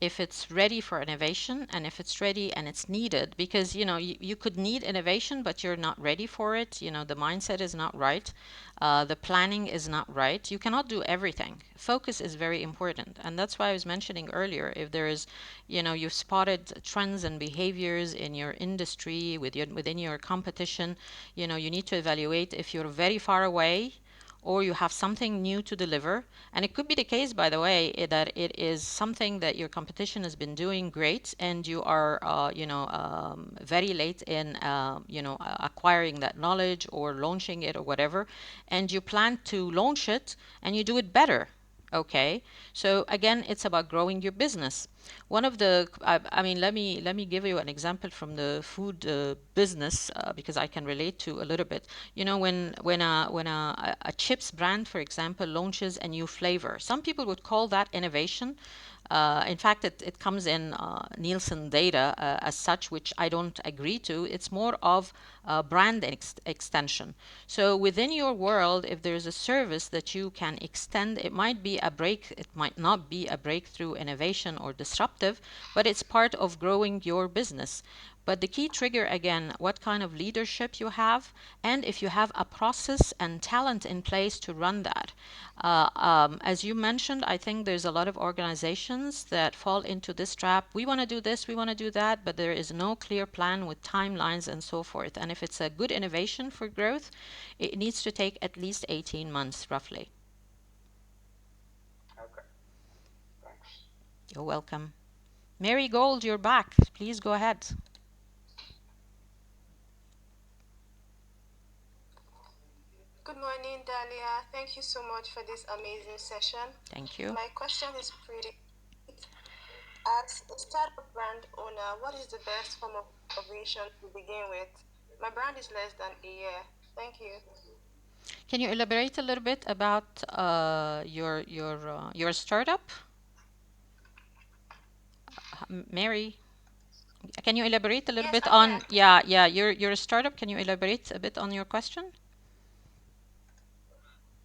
if it's ready for innovation and if it's ready and it's needed, because you could need innovation but you're not ready for it. The mindset is not right, the planning is not right. You cannot do everything. Focus is very important, and that's why I was mentioning earlier, if there is, you've spotted trends and behaviors in your industry, within your competition, you need to evaluate if you're very far away or you have something new to deliver. And it could be the case, by the way, that it is something that your competition has been doing great, and you are, very late in, acquiring that knowledge or launching it or whatever, and you plan to launch it and you do it better. Okay, so again, it's about growing your business. One of the, I mean, let me give you an example from the food business, because I can relate to a little bit. When a chips brand, for example, launches a new flavor, some people would call that innovation. In fact, it comes in Nielsen data as such, which I don't agree to. It's more of brand extension. So within your world, if there's a service that you can extend, it might not be a breakthrough innovation or disruptive, but it's part of growing your business. But the key trigger, again, what kind of leadership you have, and if you have a process and talent in place to run that. As you mentioned, I think there's a lot of organizations that fall into this trap. We want to do this, we want to do that, but there is no clear plan with timelines and so forth. And if it's a good innovation for growth, it needs to take at least 18 months, roughly. Okay, thanks. You're welcome. Mary Gold, you're back. Please go ahead. Good morning, Dahlia. Thank you so much for this amazing session. Thank you. My question is pretty, as a startup brand owner, what is the best form of innovation to begin with? My brand is less than a year. Thank you. Can you elaborate a little bit about your startup, Mary? Can you elaborate a little Yes, bit I on, can. yeah, your startup? Can you elaborate a bit on your question?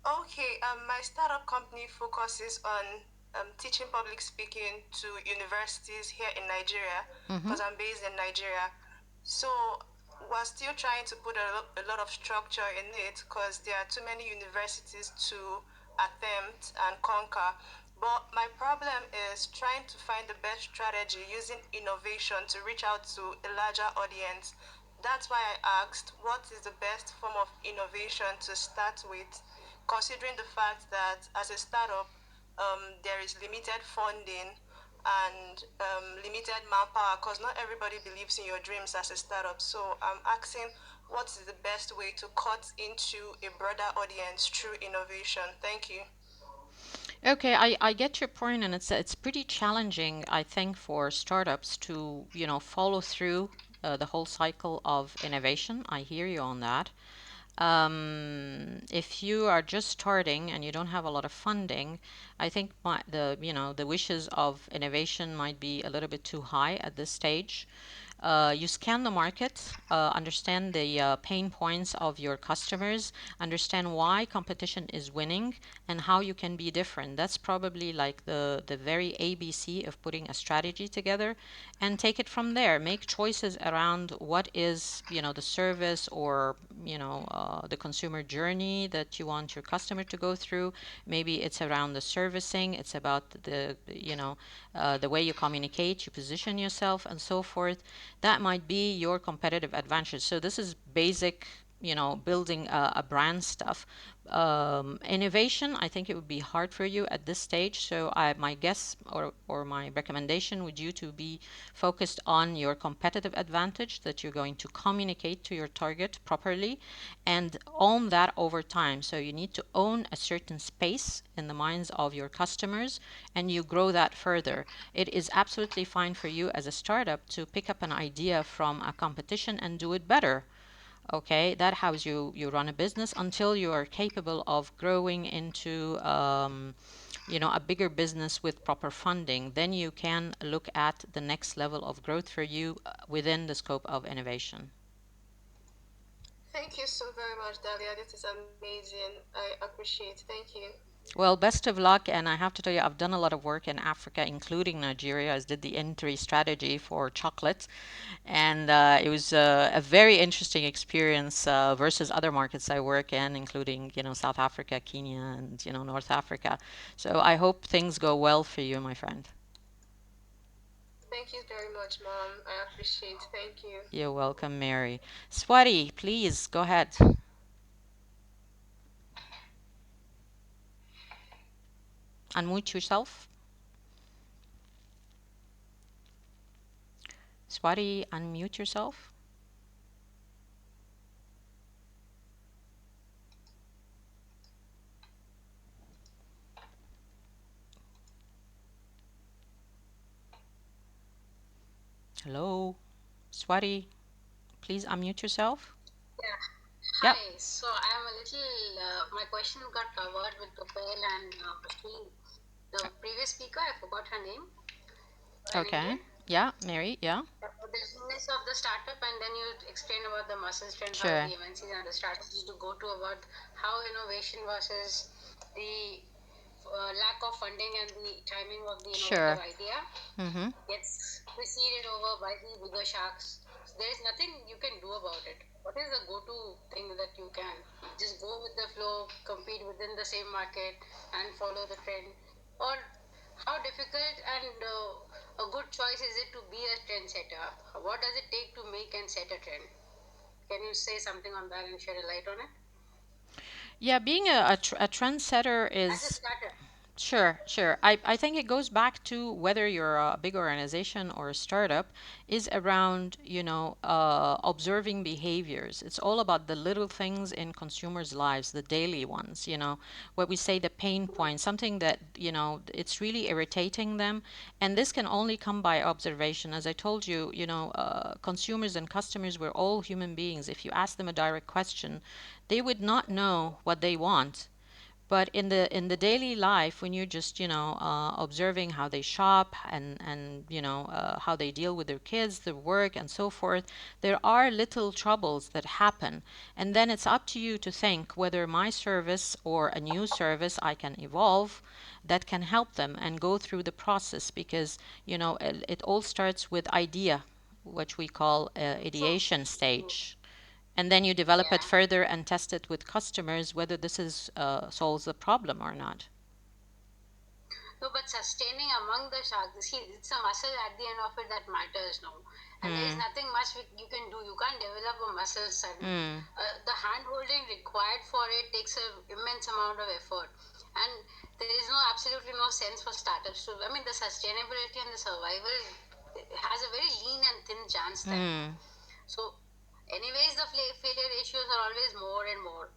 Okay, my startup company focuses on teaching public speaking to universities here in Nigeria Mm-hmm. because I'm based in Nigeria. So we're still trying to put a lot of structure in it because there are too many universities to attempt and conquer. But my problem is trying to find the best strategy using innovation to reach out to a larger audience. That's why I asked what is the best form of innovation to start with, considering the fact that as a startup, there is limited funding and limited manpower because not everybody believes in your dreams as a startup. So I'm asking what is the best way to cut into a broader audience through innovation? Thank you. Okay, I get your point, and it's pretty challenging, I think, for startups to, follow through the whole cycle of innovation. I hear you on that. If you are just starting and you don't have a lot of funding, I think the wishes of innovation might be a little bit too high at this stage. You scan the market, understand the pain points of your customers, understand why competition is winning, and how you can be different. That's probably like the very ABC of putting a strategy together, and take it from there. Make choices around what is, the service or, the consumer journey that you want your customer to go through. Maybe it's around the servicing, it's about the way you communicate, you position yourself, and so forth. That might be your competitive advantage. So this is basic, building a brand stuff. Innovation, I think it would be hard for you at this stage. So my guess, or my recommendation would you to be focused on your competitive advantage that you're going to communicate to your target properly, and own that over time. So you need to own a certain space in the minds of your customers, and you grow that further. It is absolutely fine for you as a startup to pick up an idea from a competition and do it better. Okay, that how you run a business until you are capable of growing into, a bigger business with proper funding. Then you can look at the next level of growth for you within the scope of innovation. Thank you so very much, Dahlia. This is amazing. I appreciate. Thank you. Well, best of luck. And I have to tell you, I've done a lot of work in Africa, including Nigeria. I did the entry strategy for chocolate. And it was a very interesting experience versus other markets I work in, including, South Africa, Kenya, and, North Africa. So I hope things go well for you, my friend. Thank you very much, Mom. I appreciate. Thank you. You're welcome, Mary. Swati, please go ahead. Unmute yourself. Swati, unmute yourself. Hello, Swati, please unmute yourself. Yeah. Yep. Hi. So I'm a little. My question got covered with Gopal and Christine. The previous speaker, I forgot her name. An Okay. Indian. Yeah, Mary. Yeah. The business of the startup, and then you explain about the muscle strength, how Sure. the MNCs and the strategies to go to about how innovation versus the lack of funding and the timing of the innovative Sure. idea Mm-hmm. gets preceded over by the bigger sharks. So there is nothing you can do about it. What is the go-to thing that you can just go with the flow, compete within the same market, and follow the trend? Or how difficult and a good choice is it to be a trendsetter? What does it take to make and set a trend? Can you say something on that and shed a light on it? Yeah, being a trendsetter As a is. starter. Sure, sure. I think it goes back to whether you're a big organization or a startup, is around, observing behaviors. It's all about the little things in consumers' lives, the daily ones, what we say the pain point, something that, it's really irritating them. And this can only come by observation. As I told you, consumers and customers, we're all human beings. If you ask them a direct question, they would not know what they want. But in the daily life, when you're just observing how they shop, and how they deal with their kids, their work, and so forth, there are little troubles that happen, and then it's up to you to think whether my service or a new service I can evolve that can help them and go through the process, because it all starts with idea, which we call So, ideation stage, and then you develop it yeah. further and test it with customers whether this is solves the problem or not. No, but sustaining among the sharks, see, it's a muscle at the end of it that matters, no? And there is Mm. nothing much you can do. You can't develop a muscle suddenly. Mm. The hand holding required for it takes an immense amount of effort. And there is no absolutely no sense for startups to, I mean, the sustainability and the survival has a very lean and thin chance then. Mm. So, anyways, the failure ratios are always more and more.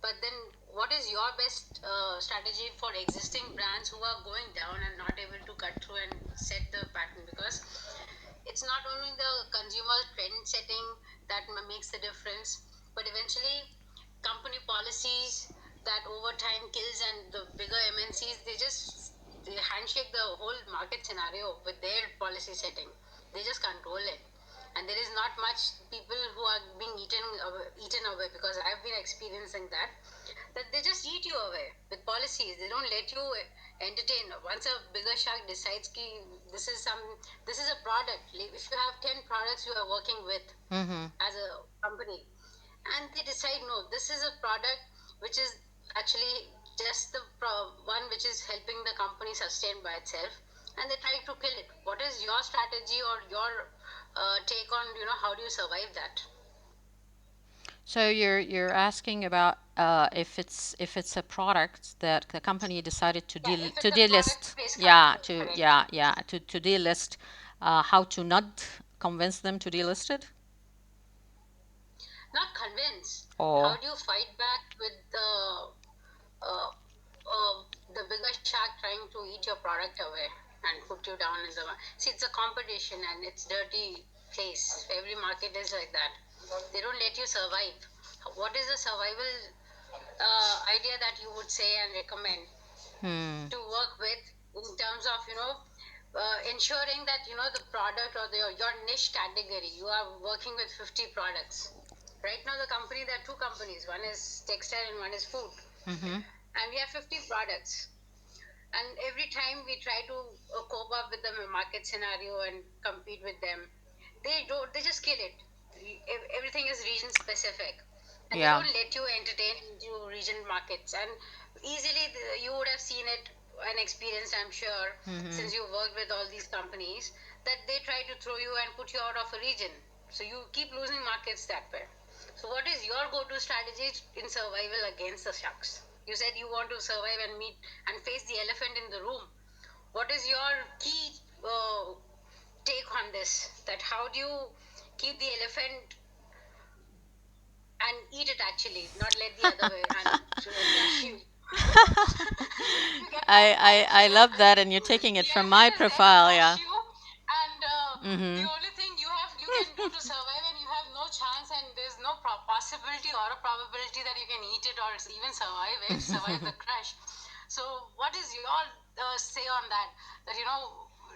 But then, what is your best strategy for existing brands who are going down and not able to cut through and set the pattern? Because it's not only the consumer trend setting that makes the difference, but eventually, company policies that over time kills, and the bigger MNCs, they handshake the whole market scenario with their policy setting. They just control it, and there is not much people who are being eaten away, because I've been experiencing that they just eat you away with policies. They don't let you entertain. Once a bigger shark decides ki this is a product, if you have 10 products you are working with Mm-hmm. as a company, and they decide no, this is a product which is actually just the one which is helping the company sustain by itself, and they try to kill it. What is your strategy or your take on how do you survive that? So you're asking about if it's a product that the company decided to Yeah, del if to it's a product delist, based yeah, company, to correct. yeah yeah to delist, how to not convince them to delist it? Not convince. How Or do you fight back with uh, the bigger shark trying to eat your product away and put you down in the see, it's a competition and it's dirty place. Every market is like that. They don't let you survive. What is the survival idea that you would say and recommend hmm. to work with in terms of ensuring that the product or your niche category, you are working with 50 products. Right now the company, there are two companies, one is textile and one is food. Mm-hmm. and we have 50 products. And every time we try to cope up with the market scenario and compete with them, they just kill it. Everything is region specific, and they Yeah. don't let you entertain into region markets. And easily you would have seen it and experienced, I'm sure, Hmm. since you worked with all these companies, that they try to throw you and put you out of a region, so you keep losing markets that way. So what is your go-to strategy in survival against the sharks? You said you want to survive and meet and face the elephant in the room. What is your key take on this? That how do you keep the elephant and eat it, actually, not let the other way and crush you? You get my point. I love that, and you're taking it The from elephant my is there to profile, crush yeah. you, and the Mm-hmm. only thing you can do to survive, and you have no chance, and there's no possibility or a probability that you can eat it or even survive the crush. So, what is your say on that? That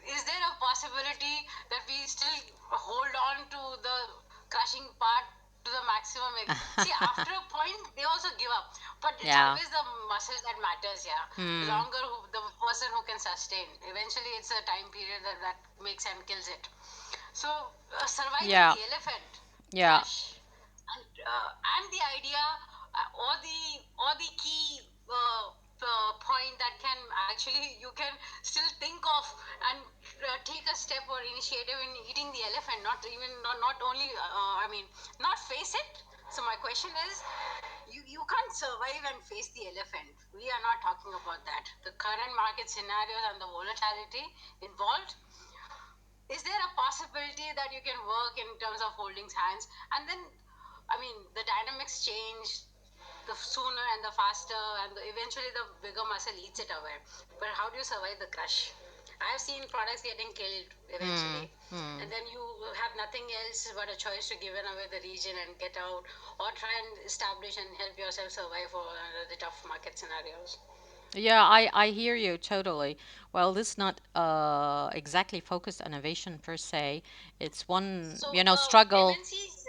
is there a possibility that we still hold on to the crushing part to the maximum? See, after a point, they also give up. But it's Yeah. always the muscles that matters, yeah. Hmm. Longer, the person who can sustain. Eventually, it's a time period that makes and kills it. So, surviving Yeah. the elephant, Yeah. crush, and the idea, or the key point that can actually you can still think of and take a step or initiative in eating the elephant, not only not face it. So my question is, you can't survive and face the elephant. We are not talking about that. The current market scenarios and the volatility involved, is there a possibility that you can work in terms of holding hands? And then, the dynamics change, the sooner and the faster, and eventually the bigger muscle eats it away. But how do you survive the crush? I've seen products getting killed Hmm. eventually, Hmm. and then you have nothing else but a choice to give away the region and get out, or try and establish and help yourself survive for the tough market scenarios. Yeah, I hear you totally. Well, this is not exactly focused innovation per se. It's one, So, struggle. MNCs.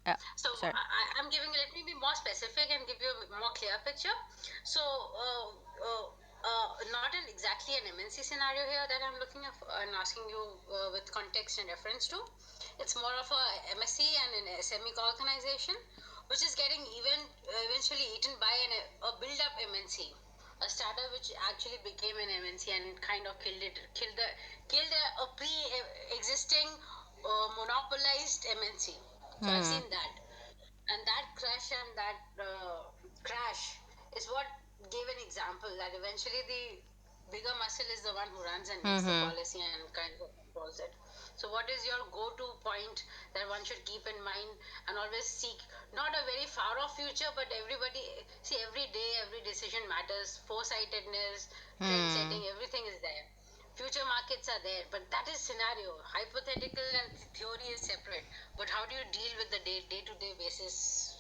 Uh, So sorry. I'm giving. Let me be more specific and give you a more clear picture. So, not exactly an MNC scenario here that I'm looking at and asking you with context and reference to. It's more of a MSC and an SME organization, which is getting eventually eaten by a build-up MNC, a startup which actually became an MNC and kind of killed a pre-existing monopolized MNC. So I've Hmm. seen that, and that crash is what gave an example that eventually the bigger muscle is the one who runs and makes the Mm-hmm. policy and kind of controls it. So what is your go-to point that one should keep in mind and always seek, not a very far off future, but everybody see, every day every decision matters, foresightedness, trend Hmm. setting, everything is there. Future markets are there, but that is scenario. Hypothetical and theory is separate. But how do you deal with the day-to-day basis,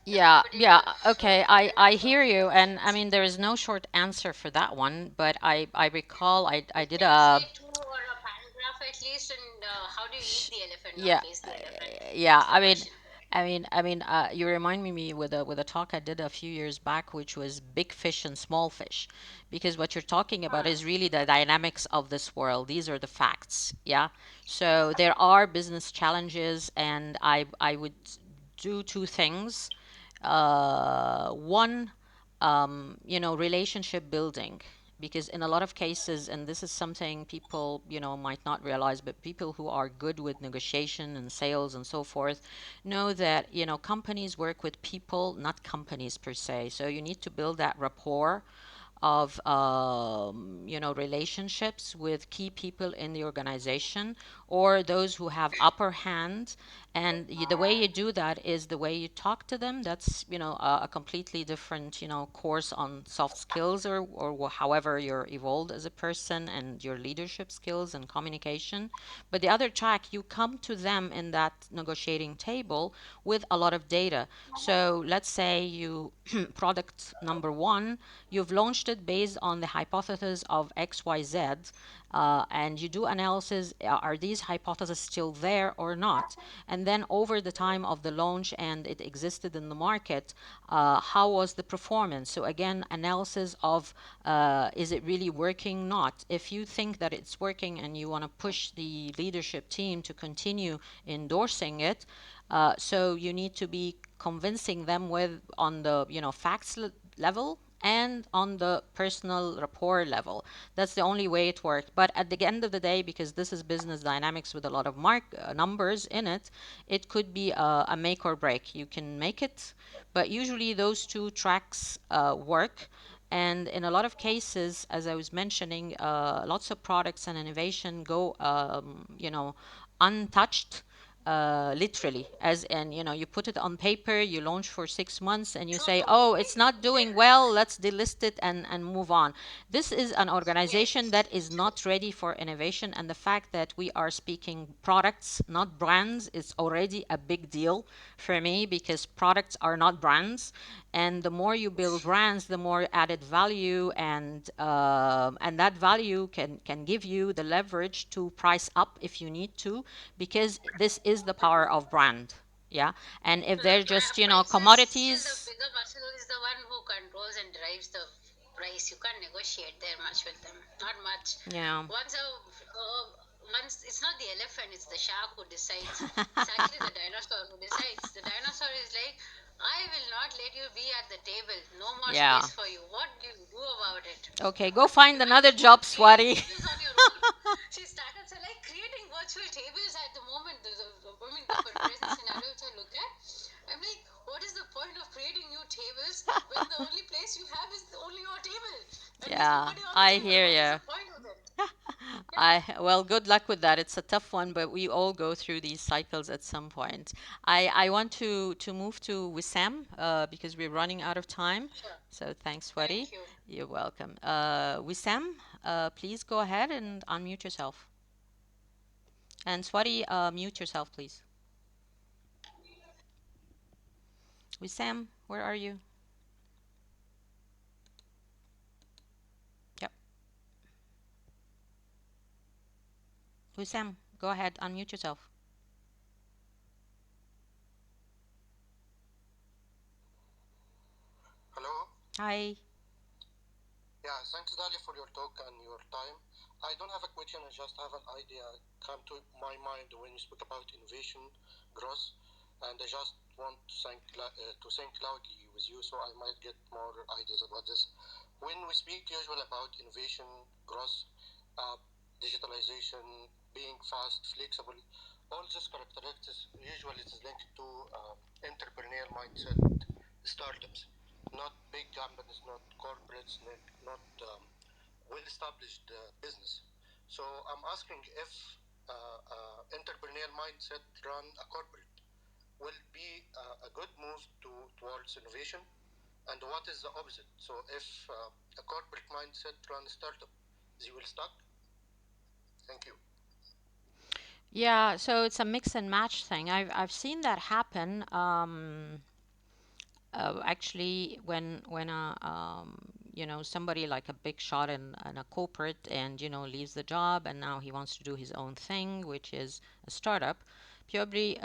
the Yeah, yeah, competitive okay. I dynamics of hear you, and I MNCs? mean there is no short answer for that one, but I recall I You did can say a two or a paragraph at least, and how do you eat sh- the elephant, not yeah, face the elephant? yeah. That's the question. You remind me with a talk I did a few years back, which was big fish and small fish, because what you're talking about Huh. is really the dynamics of this world. These are the facts, yeah. So there are business challenges, and I would do two things. One, relationship building, because in a lot of cases, and this is something people might not realize, but people who are good with negotiation and sales and so forth know that companies work with people, not companies per se. So you need to build that rapport of relationships with key people in the organization, or those who have upper hand. And the way you do that is the way you talk to them. That's a completely different course on soft skills, or however you're evolved as a person, and your leadership skills and communication. But the other track, you come to them in that negotiating table with a lot of data. So let's say you product number one, you've launched it based on the hypothesis of XYZ, and you do analysis, are these hypotheses still there or not? And then over the time of the launch and it existed in the market, how was the performance? So again, analysis of is it really working, not. If you think that it's working and you want to push the leadership team to continue endorsing it, so you need to be convincing them with on the facts level and on the personal rapport level. That's the only way it worked. But at the end of the day, because this is business dynamics with a lot of numbers in it, it could be a make or break. You can make it, but usually those two tracks work. And in a lot of cases, as I was mentioning, lots of products and innovation go, untouched, literally, as in, you put it on paper, you launch for 6 months, and you say, True. oh, it's not doing well, let's delist it and move on. This is an organization Yes. that is not ready for innovation, and the fact that we are speaking products, not brands, is already a big deal for me, because products are not brands. And the more you build brands, the more added value, and that value can give you the leverage to price up if you need to, because this is the power of brand. Yeah. And if So the they're just prices, still the commodities. bigger muscle is the one who controls and drives the price. You can't negotiate there much with them. Not much. Yeah. Once it's not the elephant, it's the shark who decides. It's actually the dinosaur who decides. The dinosaur is like, I will not let you be at the table. No more Yeah. space for you. What do you do about it? Okay, go find You can't another just go and job, create Swati. tables on your own. See, startups are like creating virtual tables at the moment. The present scenario which I look at, I'm like, what is the point of creating new tables when the only place you have is only your table and there's Yeah, nobody on the I table? hear What is you. the point of it? Yeah, Well, good luck with that. It's a tough one, but we all go through these cycles at some point. I want to move to Wissam, because we're running out of time. sure. So thanks, Swati. Thank you. You're welcome. Wissam, please go ahead and unmute yourself. And Swati, mute yourself, please. Wissam, where are you? Yep. Wissam, go ahead, unmute yourself. Hello. Hi. Yeah, thanks, Dahlia, for your talk and your time. I don't have a question. I just have an idea come to my mind when you speak about innovation, growth, and I just want to think loudly with you, so I might get more ideas about this. When we speak usually about innovation, growth, uh, digitalization, being fast, flexible, all these characteristics usually is linked to entrepreneurial mindset, startups, not big companies, not corporates, not well-established business. So I'm asking if entrepreneurial mindset run a corporate will be a good move towards innovation, and what is the opposite? So if a corporate mindset run a startup, they will stuck. Thank you. Yeah, so it's a mix and match thing. I've seen that happen. Actually, when somebody like a big shot in a corporate, and leaves the job, and now he wants to do his own thing, which is a startup. Probably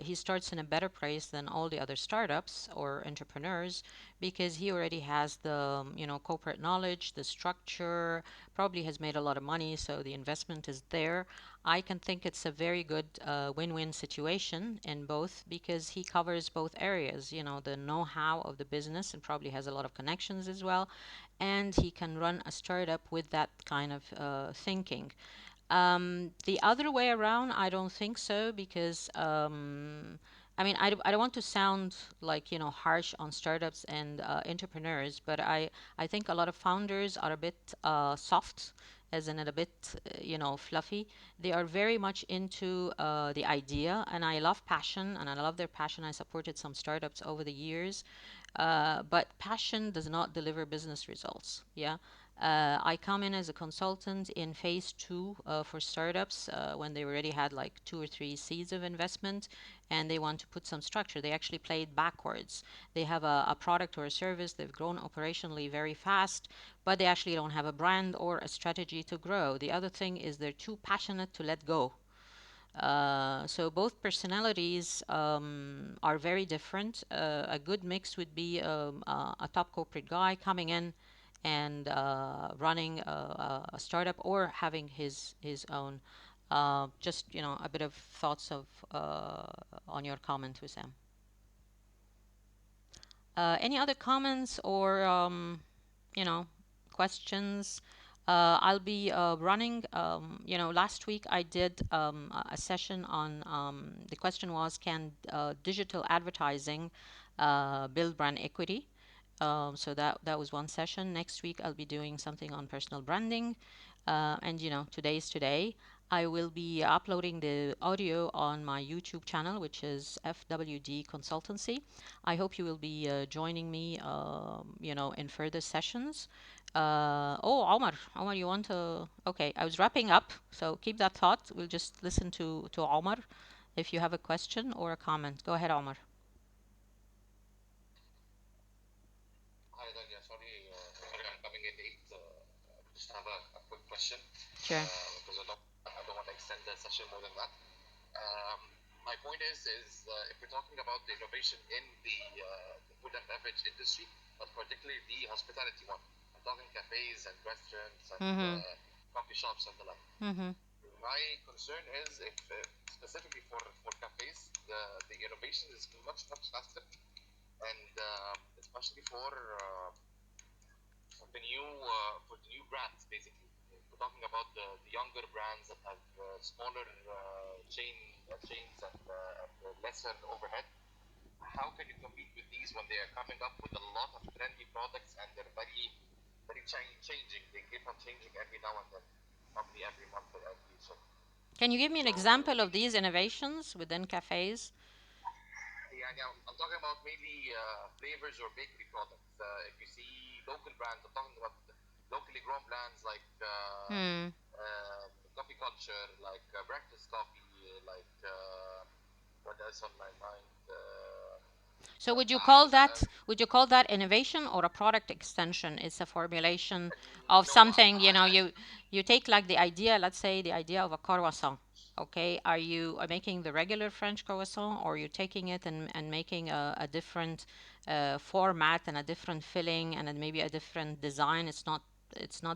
he starts in a better place than all the other startups or entrepreneurs, because he already has the corporate knowledge, the structure, probably has made a lot of money, so the investment is there. I can think it's a very good win-win situation in both, because he covers both areas, the know-how of the business, and probably has a lot of connections as well, and he can run a startup with that kind of thinking. The other way around, I don't think so, because I mean, I don't want to sound like, harsh on startups and entrepreneurs, but I think a lot of founders are a bit soft, as in a bit, fluffy. They are very much into the idea, and I love passion, and I love their passion. I supported some startups over the years, but passion does not deliver business results. Yeah. I come in as a consultant in phase two for startups when they already had like two or three seeds of investment and they want to put some structure. They actually played backwards. They have a product or a service, they've grown operationally very fast, but they actually don't have a brand or a strategy to grow. The other thing is they're too passionate to let go. So both personalities are very different. A good mix would be a top corporate guy coming in and running a startup or having his own. Just a bit of thoughts of on your comment, Wissam. Any other comments or you know, questions? I'll be running, last week I did a session on, the question was, can digital advertising build brand equity? So that was one session. Next week I'll be doing something on personal branding. And today is today. I will be uploading the audio on my YouTube channel, which is FWD Consultancy. I hope you will be joining me, in further sessions. Oh, Omar, you want to? Okay, I was wrapping up, so keep that thought. We'll just listen to Omar. If you have a question or a comment, go ahead, Omar. Hi, Dahlia. Sorry, I'm coming in late. Just have a quick question. Sure. Because I don't want to extend the session more than that. Um, my point is if we're talking about the innovation in the food and beverage industry, but particularly the hospitality one, I'm talking cafes and restaurants and coffee shops and the like. My concern is if specifically for cafes, the innovation is much faster, and especially for the new brands, basically. We're talking about the younger brands that have smaller chains and lesser overhead. How can you compete with these when they are coming up with a lot of trendy products and they're very changing? They keep on changing every now and then, probably every month or every so. Can you give me an example of these innovations within cafes? Yeah, I'm talking about mainly flavors or bakery products. If you see local brands, I'm talking about locally grown brands like coffee culture, like breakfast coffee, like what else on my mind? So would you call that innovation or a product extension? It's a formulation of No, something, you take like the idea, let's say the idea of a croissant. Okay, are you making the regular French croissant, or are you taking it and making a different format and a different filling and then maybe a different design? It's not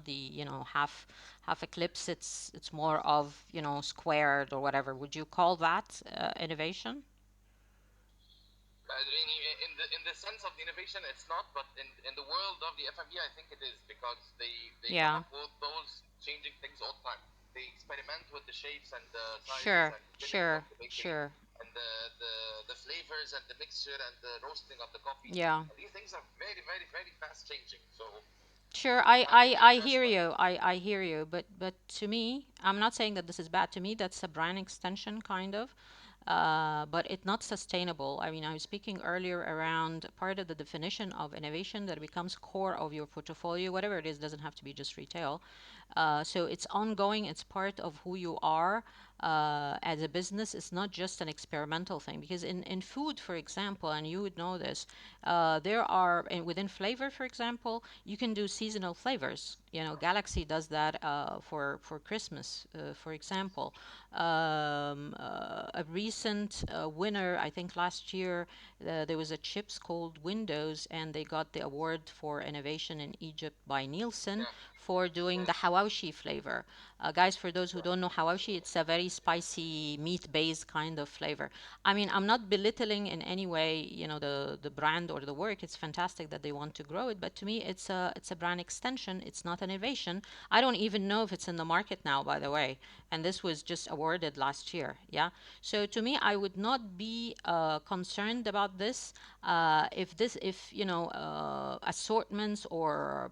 the half eclipse. It's more of squared or whatever. Would you call that innovation? in the sense of the innovation, it's not, but in the world of the FMB, I think it is because they come Yeah. up with those changing things all the time. They experiment with the shapes and the sizes Sure, and the fillings of sure, the bakery sure. and the flavors and the mixture and the roasting of the coffee. Yeah. And these things are very fast changing. So Sure, I, how can I, you I address hear like you. I hear you. But to me, I'm not saying that this is bad. To me, that's a brand extension kind of. But it's not sustainable. I mean, I was speaking earlier around part of the definition of innovation that becomes core of your portfolio, whatever it is, doesn't have to be just retail. So it's ongoing, it's part of who you are as a business. It's not just an experimental thing. Because in food, for example, and you would know this, there are, and within flavor, for example, you can do seasonal flavors. Galaxy does that for Christmas, for example. A recent winner, I think last year, there was a chips called Windows, and they got the award for innovation in Egypt by Nielsen for doing the hawashi flavor. Guys, for those who don't know hawashi, it's a very spicy meat-based kind of flavor. I mean, I'm not belittling in any way, the brand or the work. It's fantastic that they want to grow it, but to me, it's a brand extension. It's not an innovation. I don't even know if it's in the market now, by the way. And this was just awarded last year. Yeah. So to me, I would not be concerned about this if assortments or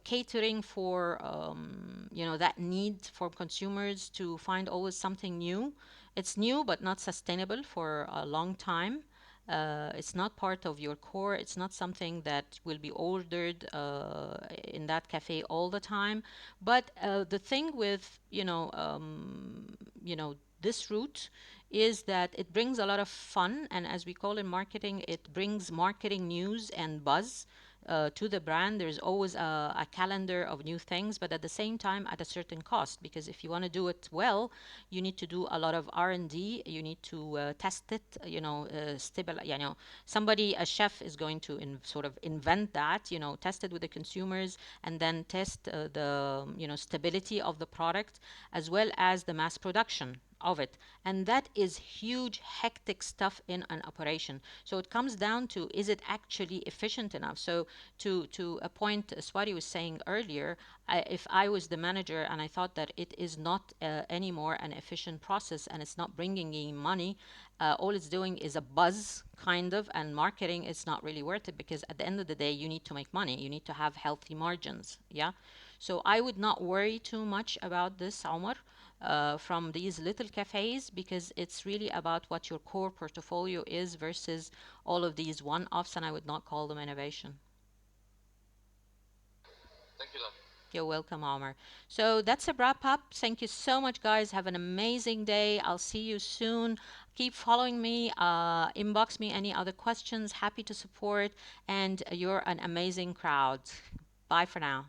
catering for that need for consumers to find always something new. It's new but not sustainable for a long time. It's not part of your core. It's not something that will be ordered in that cafe all the time. But the thing with, this route is that it brings a lot of fun, and as we call in marketing, it brings marketing news and buzz to the brand. There's always a calendar of new things, but at the same time at a certain cost, because if you want to do it well, you need to do a lot of R&D. You need to test it, somebody, a chef is going to sort of invent that, test it with the consumers, and then test the stability of the product, as well as the mass production of it. And that is huge, hectic stuff in an operation. So it comes down to, is it actually efficient enough? So to a point Swati was saying earlier, if I was the manager and I thought that it is not anymore an efficient process and it's not bringing in money, all it's doing is a buzz kind of, and marketing is not really worth it, because at the end of the day you need to make money, you need to have healthy margins. Yeah. So I would not worry too much about this, Omar, from these little cafes, because it's really about what your core portfolio is versus all of these one-offs, and I would not call them innovation. Thank you, Dad. You're welcome, Omar. So that's a wrap up. Thank you so much, guys. Have an amazing day. I'll see you soon. Keep following me. Inbox me any other questions. Happy to support. And you're an amazing crowd. Bye for now.